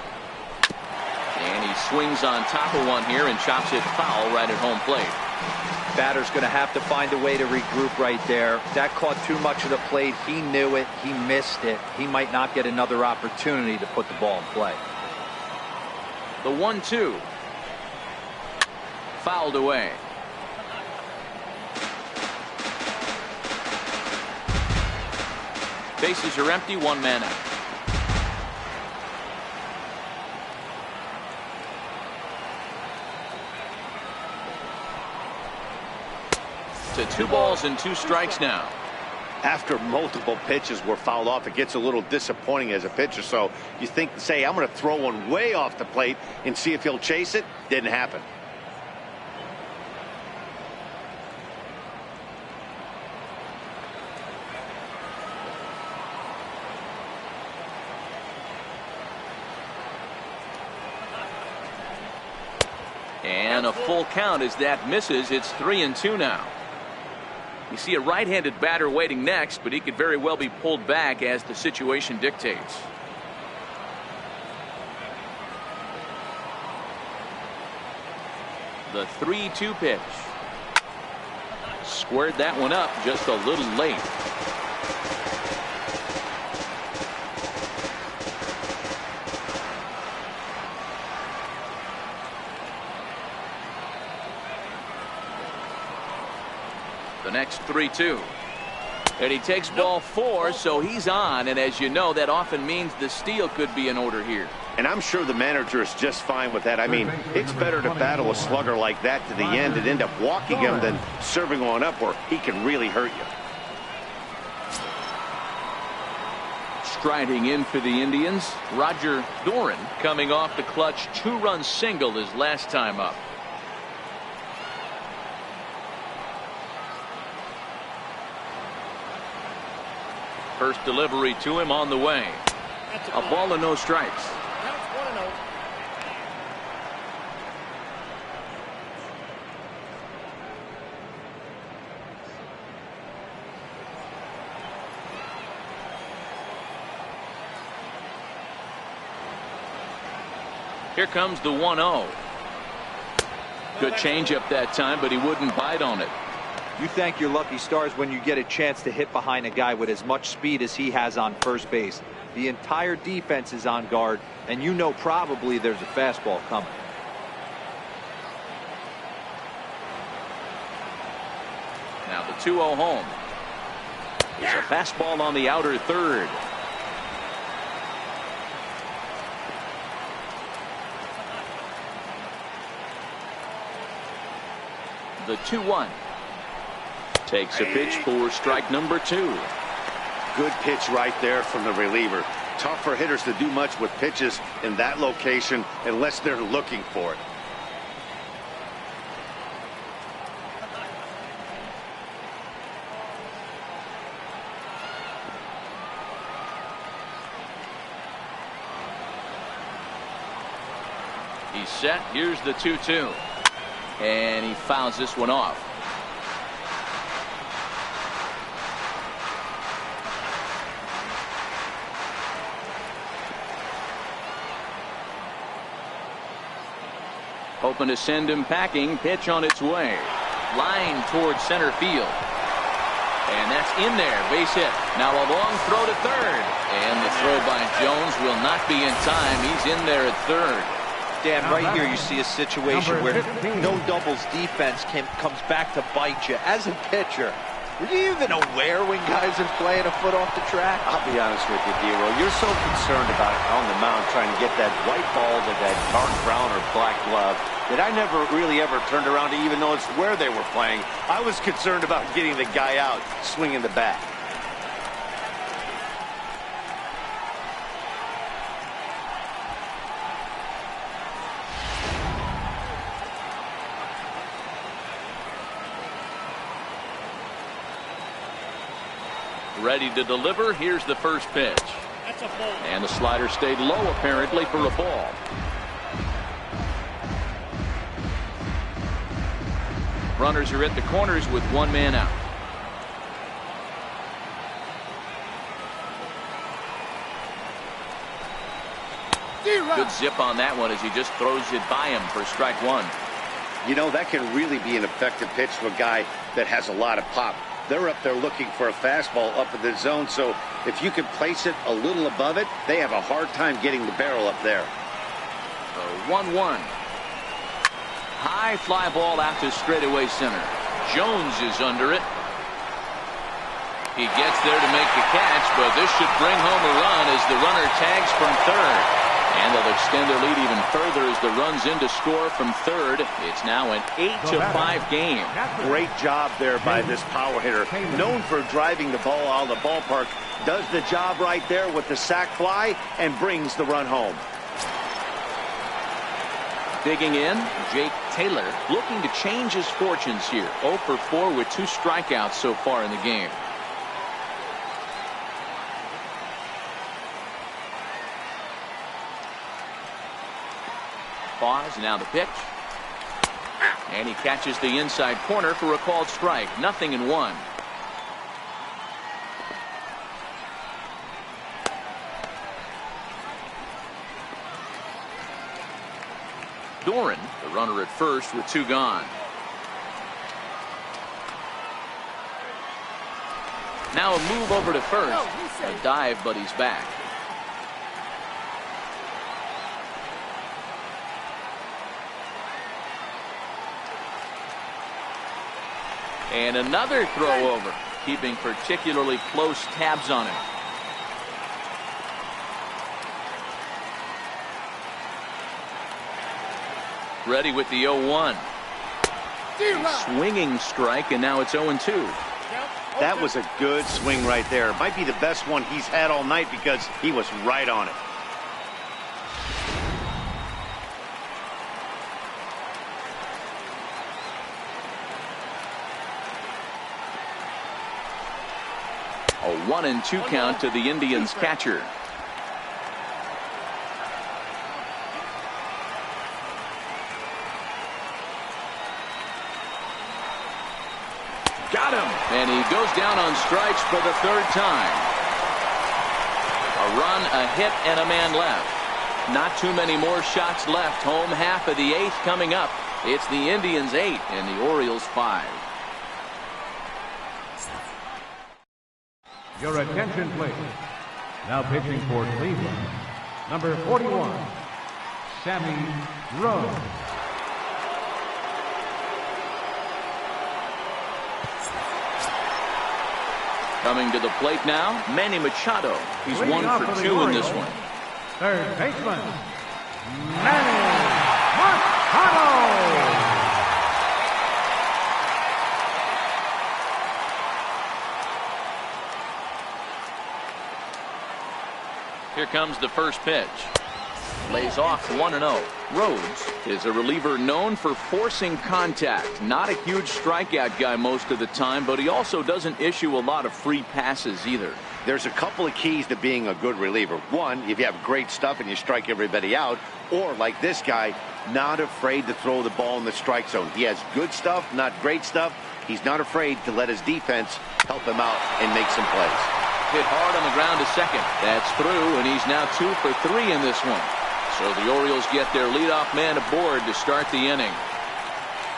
And he swings on top of one here and chops it foul right at home plate. Batter's going to have to find a way to regroup right there. That caught too much of the plate. He knew it. He missed it. He might not get another opportunity to put the ball in play. The 1-2. Fouled away. Bases are empty, 1 man out. To 2 balls and 2 strikes now. After multiple pitches were fouled off, it gets a little disappointing as a pitcher. So you think, say, I'm going to throw one way off the plate and see if he'll chase it. Didn't happen. And a full count as that misses. It's 3-2 now. You see a right-handed batter waiting next, but he could very well be pulled back as the situation dictates. The 3-2 pitch. Squared that one up just a little late. The next 3-2. And he takes ball 4, so he's on. And as you know, that often means the steal could be in order here. And I'm sure the manager is just fine with that. I mean, it's better to battle a slugger like that to the end and end up walking him than serving one up where he can really hurt you. Striding in for the Indians, Roger Doran, coming off the clutch 2-run single his last time up. First delivery to him on the way. A ball and no strikes. Here comes the 1-0. Good changeup that time, but he wouldn't bite on it. You thank your lucky stars when you get a chance to hit behind a guy with as much speed as he has on first base. The entire defense is on guard, and you know probably there's a fastball coming. Now the 2-0 home. It's a fastball on the outer third. The 2-1. Takes a pitch for strike number 2. Good pitch right there from the reliever. Tough for hitters to do much with pitches in that location unless they're looking for it. He's set. Here's the 2-2. And he fouls this one off. Hoping to send him packing. Pitch on its way. Line towards center field. And that's in there. Base hit. Now a long throw to third. And the throw by Jones will not be in time. He's in there at third. Dan, right here you see a situation where no doubles defense comes back to bite you. As a pitcher, were you even aware when guys are playing a foot off the track? I'll be honest with you, D-Roll. You're so concerned about on the mound trying to get that white ball to that dark brown or black glove that I never really ever turned around to even notice where they were playing. I was concerned about getting the guy out swinging the bat. Ready to deliver. Here's the first pitch. And the slider stayed low apparently for a ball. Runners are at the corners with one man out. Good zip on that one as he just throws it by him for strike 1. You know, that can really be an effective pitch to a guy that has a lot of pop. They're up there looking for a fastball up in the zone, so if you can place it a little above it, they have a hard time getting the barrel up there. 1-1. High fly ball out to straightaway center. Jones is under it. He gets there to make the catch, but this should bring home a run as the runner tags from third. And they'll extend their lead even further as the runs in to score from third. It's now an 8-5 game. Great job there by this power hitter. Known for driving the ball out of the ballpark. Does the job right there with the sac fly and brings the run home. Digging in, Jake Taylor looking to change his fortunes here. 0 for 4 with 2 strikeouts so far in the game. Pause, now the pitch. And he catches the inside corner for a called strike. 0-1. Doran, the runner at first with 2 gone. Now a move over to first. A dive, but he's back. And another throw over, keeping particularly close tabs on him. Ready with the 0-1. Swinging strike, and now it's 0-2. That was a good swing right there. Might be the best one he's had all night because he was right on it. A 1-2 count to the Indians catcher. Got him. And he goes down on strikes for the 3rd time. A run, a hit, and a man left. Not too many more shots left. Home half of the 8th coming up. It's the Indians 8 and the Orioles 5. Your attention, please. Now pitching for Cleveland, number 41, Sammy Rose. Coming to the plate now, Manny Machado. He's 1 for 2 in this one. Third baseman, Manny Machado. Here comes the first pitch. Lays off 1-0. Rhodes is a reliever known for forcing contact. Not a huge strikeout guy most of the time, but he also doesn't issue a lot of free passes either. There's a couple of keys to being a good reliever. One, if you have great stuff and you strike everybody out, or like this guy, not afraid to throw the ball in the strike zone. He has good stuff, not great stuff. He's not afraid to let his defense help him out and make some plays. Hit hard on the ground to second. That's through, and he's now 2 for 3 in this one. So the Orioles get their leadoff man aboard to start the inning.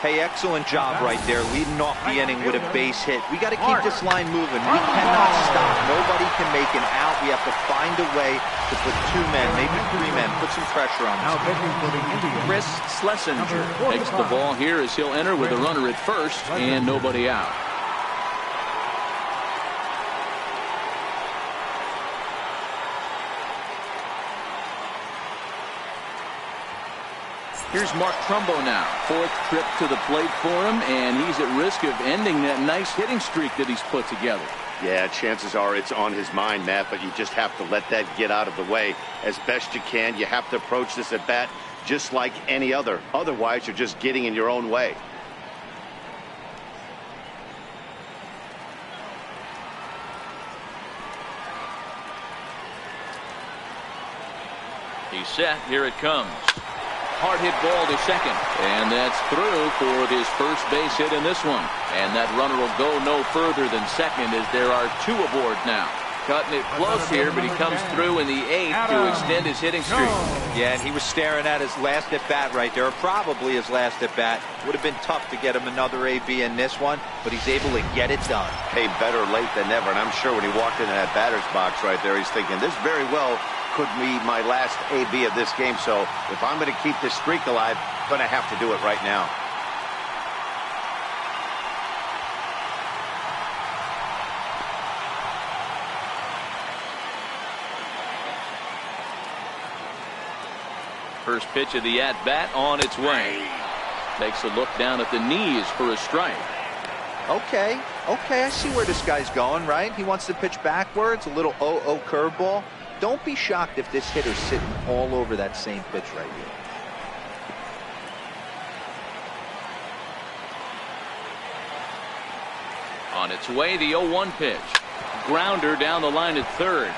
Hey, excellent job right there, leading off the inning with a base hit. We got to keep this line moving. We cannot stop. Nobody can make an out. We have to find a way to put 2 men, maybe 3 men, put some pressure on Now us. pitching for the Indians, Chris Schlesinger takes the ball here as he'll enter with a runner at first and nobody out. Here's Mark Trumbo now. 4th trip to the plate for him, and he's at risk of ending that nice hitting streak that he's put together. Yeah, chances are it's on his mind, Matt, but you just have to let that get out of the way as best you can. You have to approach this at bat just like any other. Otherwise, you're just getting in your own way. He's set. Here it comes. Hard hit ball to second, and that's through for his first base hit in this one. And that runner will go no further than second as there are 2 aboard now. Cutting it close here, but he comes through in the 8th to extend his hitting streak. Yeah, and he was staring at his last at bat right there, or probably his last at bat. Would have been tough to get him another AB in this one, but he's able to get it done. Hey, better late than never, and I'm sure when he walked into that batter's box right there, he's thinking, this very well could be my last AB of this game, so if I'm going to keep this streak alive, I'm going to have to do it right now. First pitch of the at-bat on its way. Takes a look down at the knees for a strike. Okay, I see where this guy's going, right? He wants to pitch backwards, a little 0-0 curveball. Don't be shocked if this hitter's sitting all over that same pitch right here. On its way, the 0-1 pitch. Grounder down the line at third.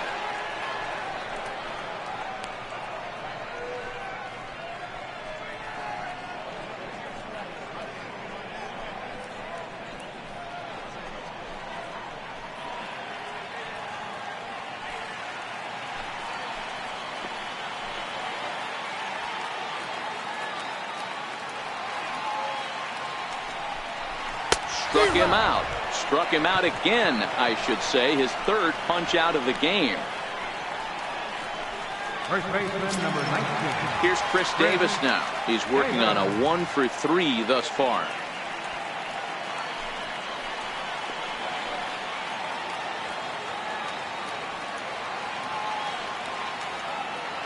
Struck him out. Struck him out again, I should say. His third punch out of the game. First baseman, number 19. Here's Chris Davis now. He's working on a 1-for-3 thus far.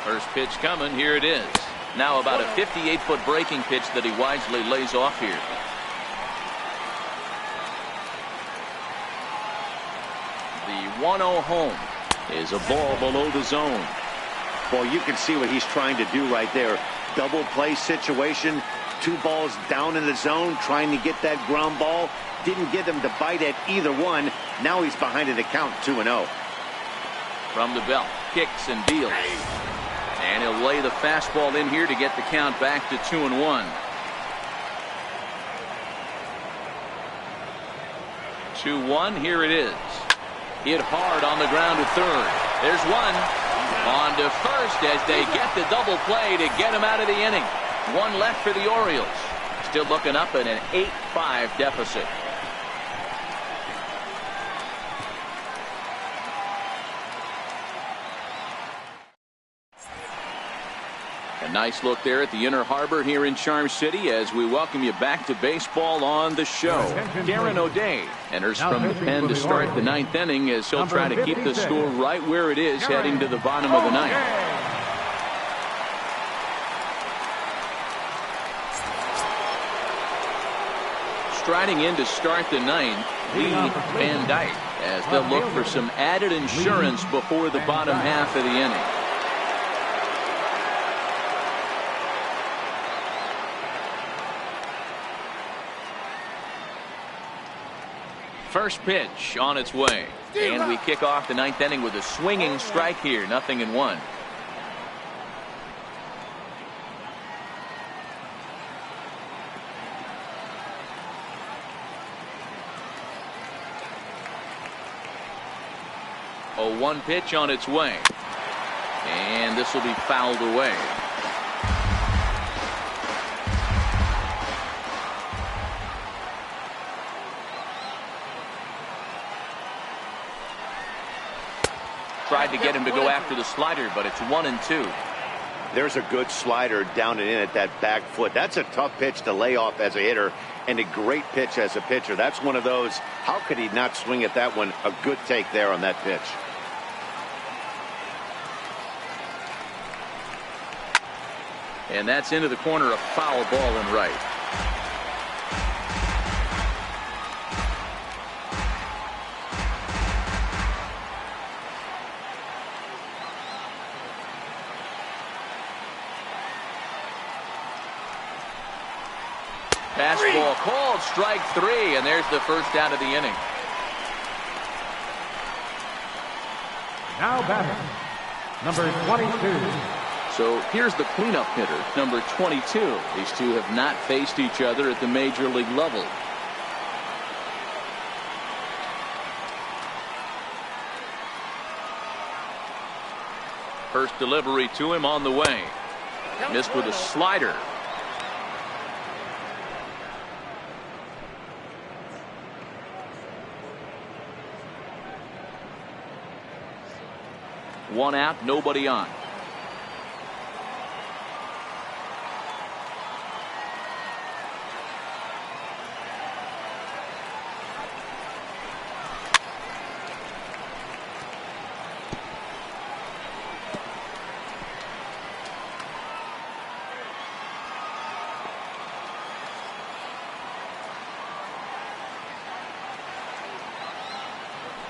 First pitch coming. Here it is. Now about a 58-foot breaking pitch that he wisely lays off here. The 1-0 home is a ball below the zone. Well, you can see what he's trying to do right there. Double play situation. 2 balls down in the zone, trying to get that ground ball. Didn't get him to bite at either one. Now he's behind in the count, 2-0. From the belt, kicks and deals. And he'll lay the fastball in here to get the count back to 2-1. 2-1, here it is. Hit hard on the ground to third. There's one. On to first as they get the double play to get him out of the inning. One left for the Orioles. Still looking up at an 8-5 deficit. A nice look there at the Inner Harbor here in Charm City as we welcome you back to baseball on the show. Darren O'Day enters from the pen to start the 9th inning as he'll try to keep the score right where it is heading to the bottom of the 9th. Striding in to start the 9th, Lee Van Dyke, as they'll look for some added insurance before the bottom half of the inning. First pitch on its way. And we kick off the 9th inning with a swinging strike here. 0-1. A 1 pitch on its way. And this will be fouled away. Tried to get him to go after the slider, but it's 1-2. There's a good slider down and in at that back foot. That's a tough pitch to lay off as a hitter, and a great pitch as a pitcher. That's one of those, how could he not swing at that one? A good take there on that pitch. And that's into the corner, a foul ball and right. Fastball called, strike 3, and there's the first out of the inning. Now batting, number 22. So here's the cleanup hitter, number 22. These two have not faced each other at the major league level. First delivery to him on the way. Missed with a slider. One out, nobody on.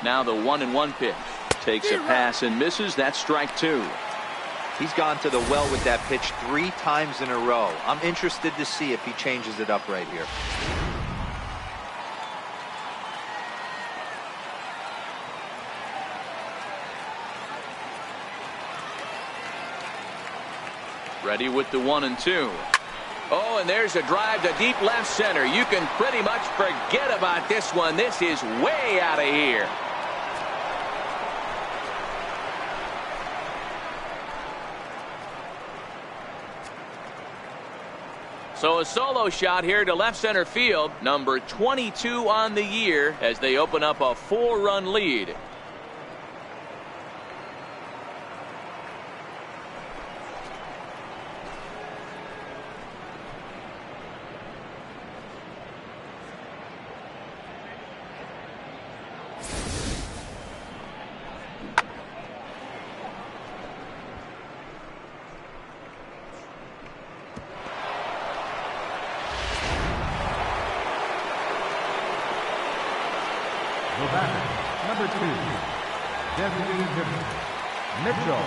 Now the 1-1 pitch. Takes a pass and misses. That's strike 2. He's gone to the well with that pitch 3 times in a row. I'm interested to see if he changes it up right here. Ready with the 1-2. Oh, and there's a drive to deep left center. You can pretty much forget about this one. This is way out of here. So a solo shot here to left center field, number 22 on the year, as they open up a 4-run lead. The batter, number 2, designated hitter, Mitchell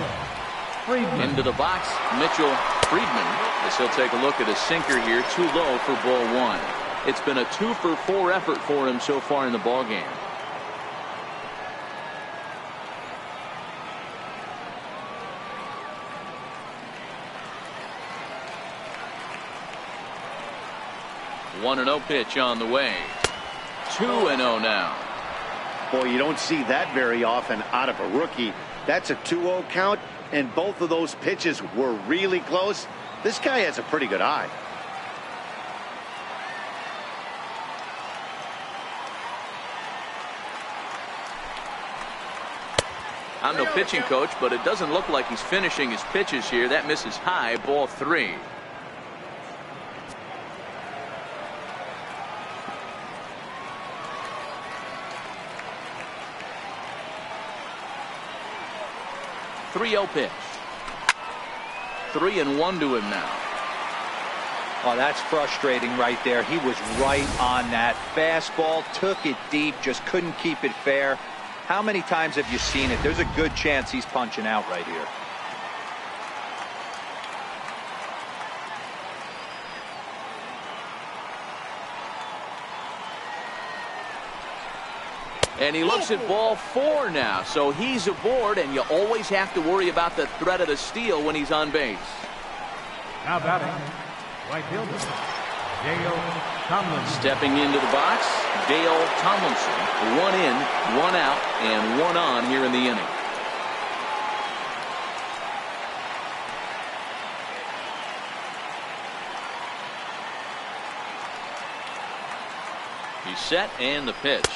Friedman. Into the box, Mitchell Friedman, as he'll take a look at a sinker here, too low for ball 1. It's been a 2-for-4 effort for him so far in the ballgame. One 1-0 pitch on the way. 2-0 now. Boy, you don't see that very often out of a rookie. That's a 2-0 count, and both of those pitches were really close. This guy has a pretty good eye. I'm no pitching coach, but it doesn't look like he's finishing his pitches here. That misses high, ball 3. Pitch. 3-1 to him now. Oh, that's frustrating right there. He was right on that fastball, took it deep, just couldn't keep it fair. How many times have you seen it? There's a good chance he's punching out right here. And he looks at ball 4 now, so he's aboard, and you always have to worry about the threat of the steal when he's on base. Now batting, right fielder, Dale Tomlinson. Stepping into the box, Dale Tomlinson. 1 in, 1 out, and 1 on here in the inning. He's set, and the pitch.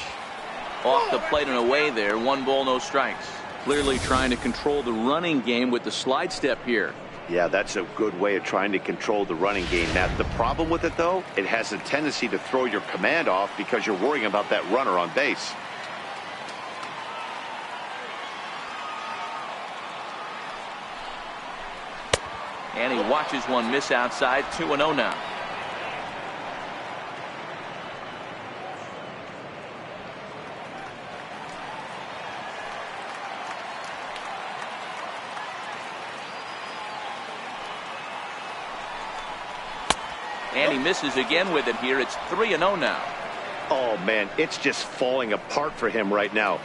Off the plate and away there. 1 ball, no strikes. Clearly trying to control the running game with the slide step here. Yeah, that's a good way of trying to control the running game. Now, the problem with it, though, it has a tendency to throw your command off because you're worrying about that runner on base. And he watches one miss outside. 2-0 now. And he misses again with it here. It's 3-0 now. Oh, man, it's just falling apart for him right now.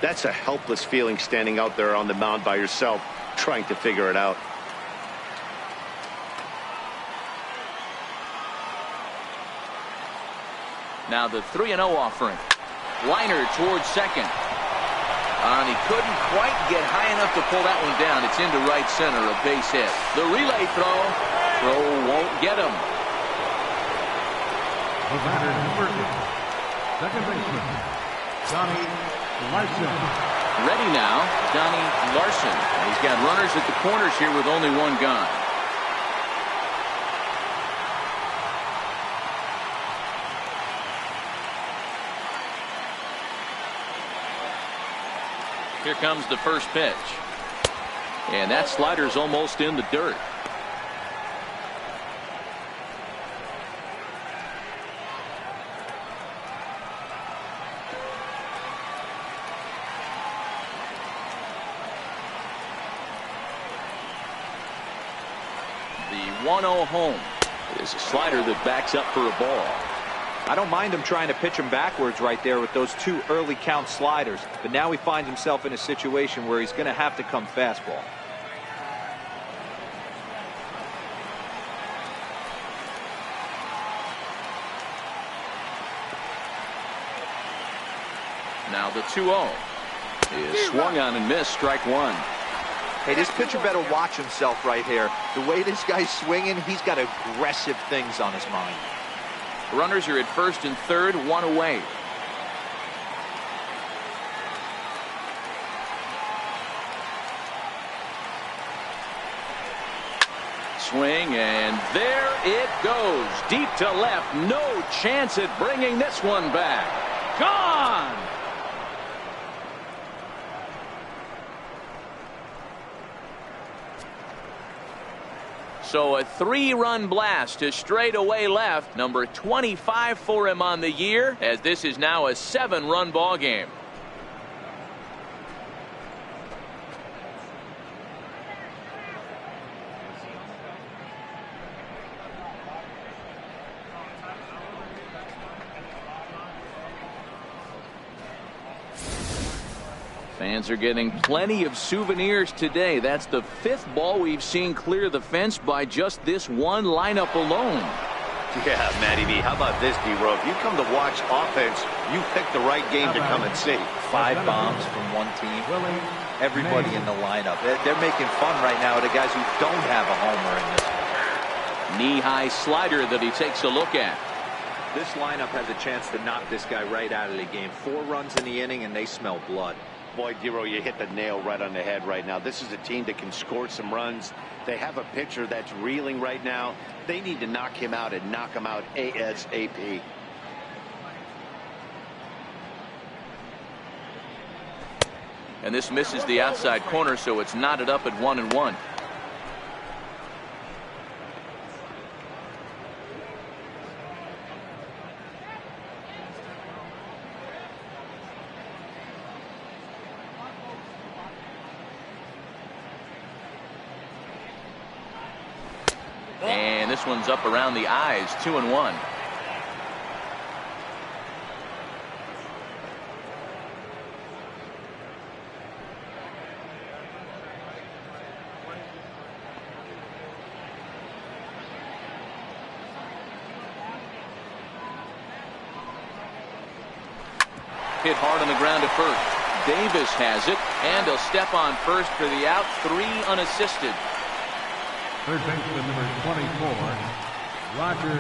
That's a helpless feeling standing out there on the mound by yourself, trying to figure it out. Now the 3-0 offering. Liner towards second. And he couldn't quite get high enough to pull that one down. It's into right center, a base hit. The relay throw. Throw won't get him. The batter, number 8, second baseman, Johnny Larson. Ready now, Johnny Larson. He's got runners at the corners here with only 1 gone. Here comes the first pitch. And that slider's almost in the dirt. The 1-0 home is a slider that backs up for a ball. I don't mind him trying to pitch him backwards right there with those 2 early count sliders, but now he finds himself in a situation where he's going to have to come fastball. Now the 2-0 is swung on and missed, strike 1. Hey, this pitcher better watch himself right here. The way this guy's swinging, he's got aggressive things on his mind. Runners are at first and third, one away. Swing, and there it goes. Deep to left. No chance at bringing this one back. Gone! So a 3-run blast to straightaway left. Number 25 for him on the year, as this is now a 7-run ball game. Fans are getting plenty of souvenirs today. That's the 5th ball we've seen clear the fence by just this one lineup alone. Yeah, Matty B, how about this, D-Row? If you come to watch offense, you pick the right game to come and see. 5 bombs from one team. Everybody in the lineup. They're making fun right now of the guys who don't have a homer in this one. Knee-high slider that he takes a look at. This lineup has a chance to knock this guy right out of the game. 4 runs in the inning, and they smell blood. Boy, D-Row, you hit the nail right on the head right now. This is a team that can score some runs. They have a pitcher that's reeling right now. They need to knock him out and knock him out ASAP. And this misses the outside corner, so it's knotted up at 1-1. And this one's up around the eyes, 2-1. Hit hard on the ground to first. Davis has it, and he'll step on first for the out. 3 unassisted. Third baseman number 24, Roger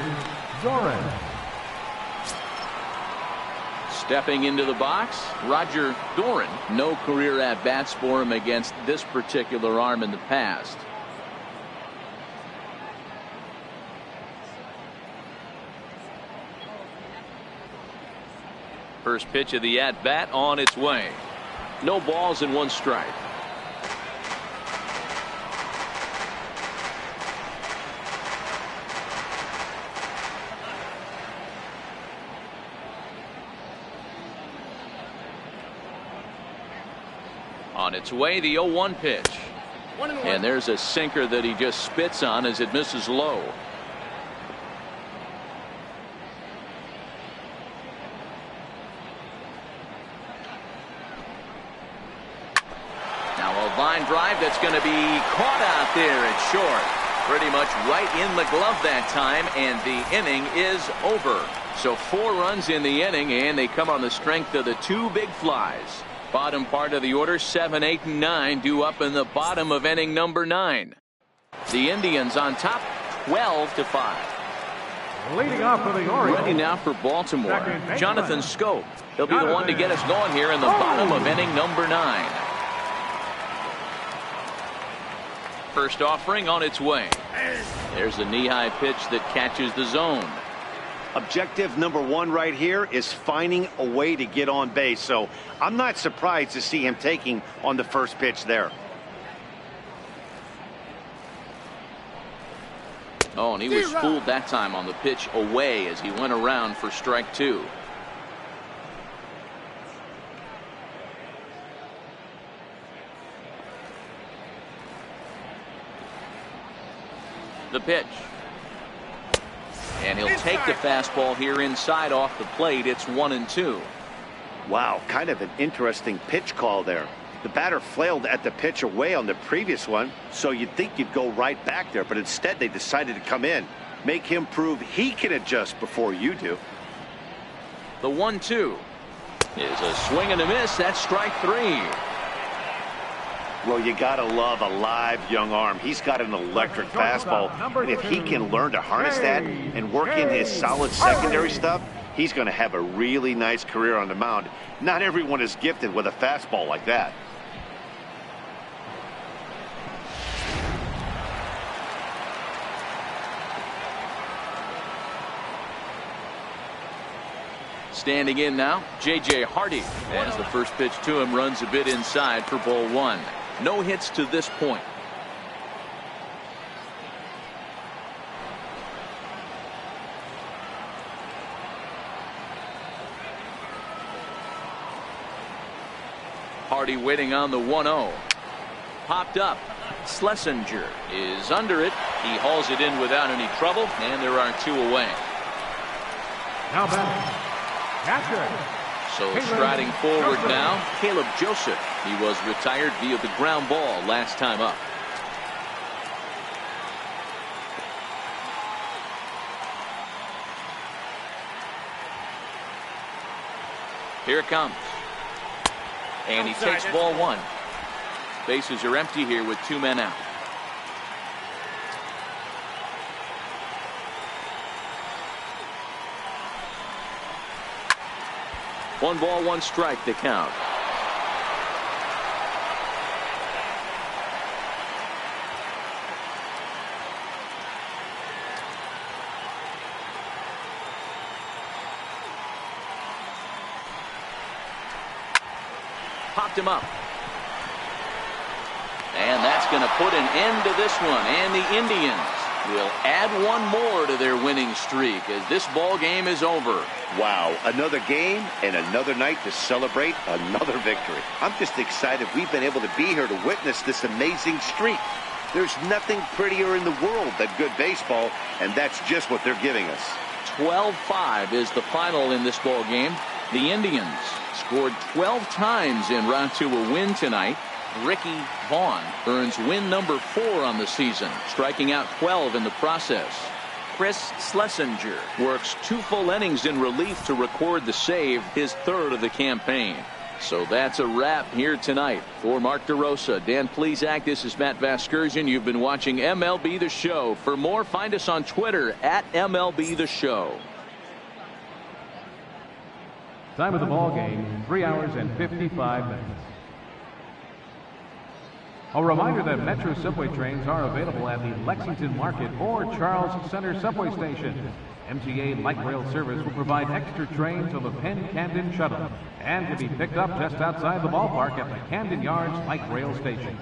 Doran. Stepping into the box, Roger Doran. No career at-bats for him against this particular arm in the past. First pitch of the at-bat on its way. No balls and 1 strike. On its way, the 0-1 pitch. And there's a sinker that he just spits on as it misses low. Now a line drive that's going to be caught out there at short. Pretty much right in the glove that time, and the inning is over. So 4 runs in the inning, and they come on the strength of the 2 big flies. Bottom part of the order, 7, 8, and 9 due up in the bottom of inning number 9. The Indians on top, 12-5. Leading off for the Orioles. Ready now for Baltimore, Jonathan Scope. He'll be the one to get us going here in the bottom of inning number 9. First offering on its way. There's a knee-high pitch that catches the zone. Objective number 1 right here is finding a way to get on base. So I'm not surprised to see him taking on the first pitch there. Oh, and he was fooled that time on the pitch away as he went around for strike 2. The pitch. And he'll take the fastball here inside off the plate. It's 1-2. Wow, kind of an interesting pitch call there. The batter flailed at the pitch away on the previous one, so you'd think you'd go right back there, but instead they decided to come in. Make him prove he can adjust before you do. The 1-2 is a swing and a miss. That's strike 3. Well, you got to love a live young arm. He's got an electric fastball, and if he can learn to harness that and work in his solid secondary stuff, he's going to have a really nice career on the mound. Not everyone is gifted with a fastball like that. Standing in now, J.J. Hardy, as the first pitch to him runs a bit inside for ball one. No hits to this point. Hardy waiting on the 1-0. Popped up. Schlesinger is under it. He hauls it in without any trouble, and there are two away. Now batting, catcher. So striding forward now, Caleb Joseph. He was retired via the ground ball last time up. Here it comes. And he takes ball one. Bases are empty here with two men out. One ball, one strike to count. Popped him up. And that's going to put an end to this one. And the Indians will add one more to their winning streak as this ball game is over. Wow, another game and another night to celebrate another victory. I'm just excited we've been able to be here to witness this amazing streak. There's nothing prettier in the world than good baseball, and that's just what they're giving us. 12-5 is the final in this ball game. The Indians scored 12 times en route to a win tonight. Ricky Vaughn earns win number 4 on the season, striking out 12 in the process. Chris Schlesinger works 2 full innings in relief to record the save, his 3rd of the campaign. So that's a wrap here tonight. For Mark DeRosa, Dan Plesac, this is Matt Vasgersian. You've been watching MLB The Show. For more, find us on Twitter at MLB The Show. Time of the ball game, 3 hours and 55 minutes. A reminder that Metro subway trains are available at the Lexington Market or Charles Center subway station. MTA Light Rail Service will provide extra trains on the Penn Camden Shuttle and can be picked up just outside the ballpark at the Camden Yards Light Rail Station.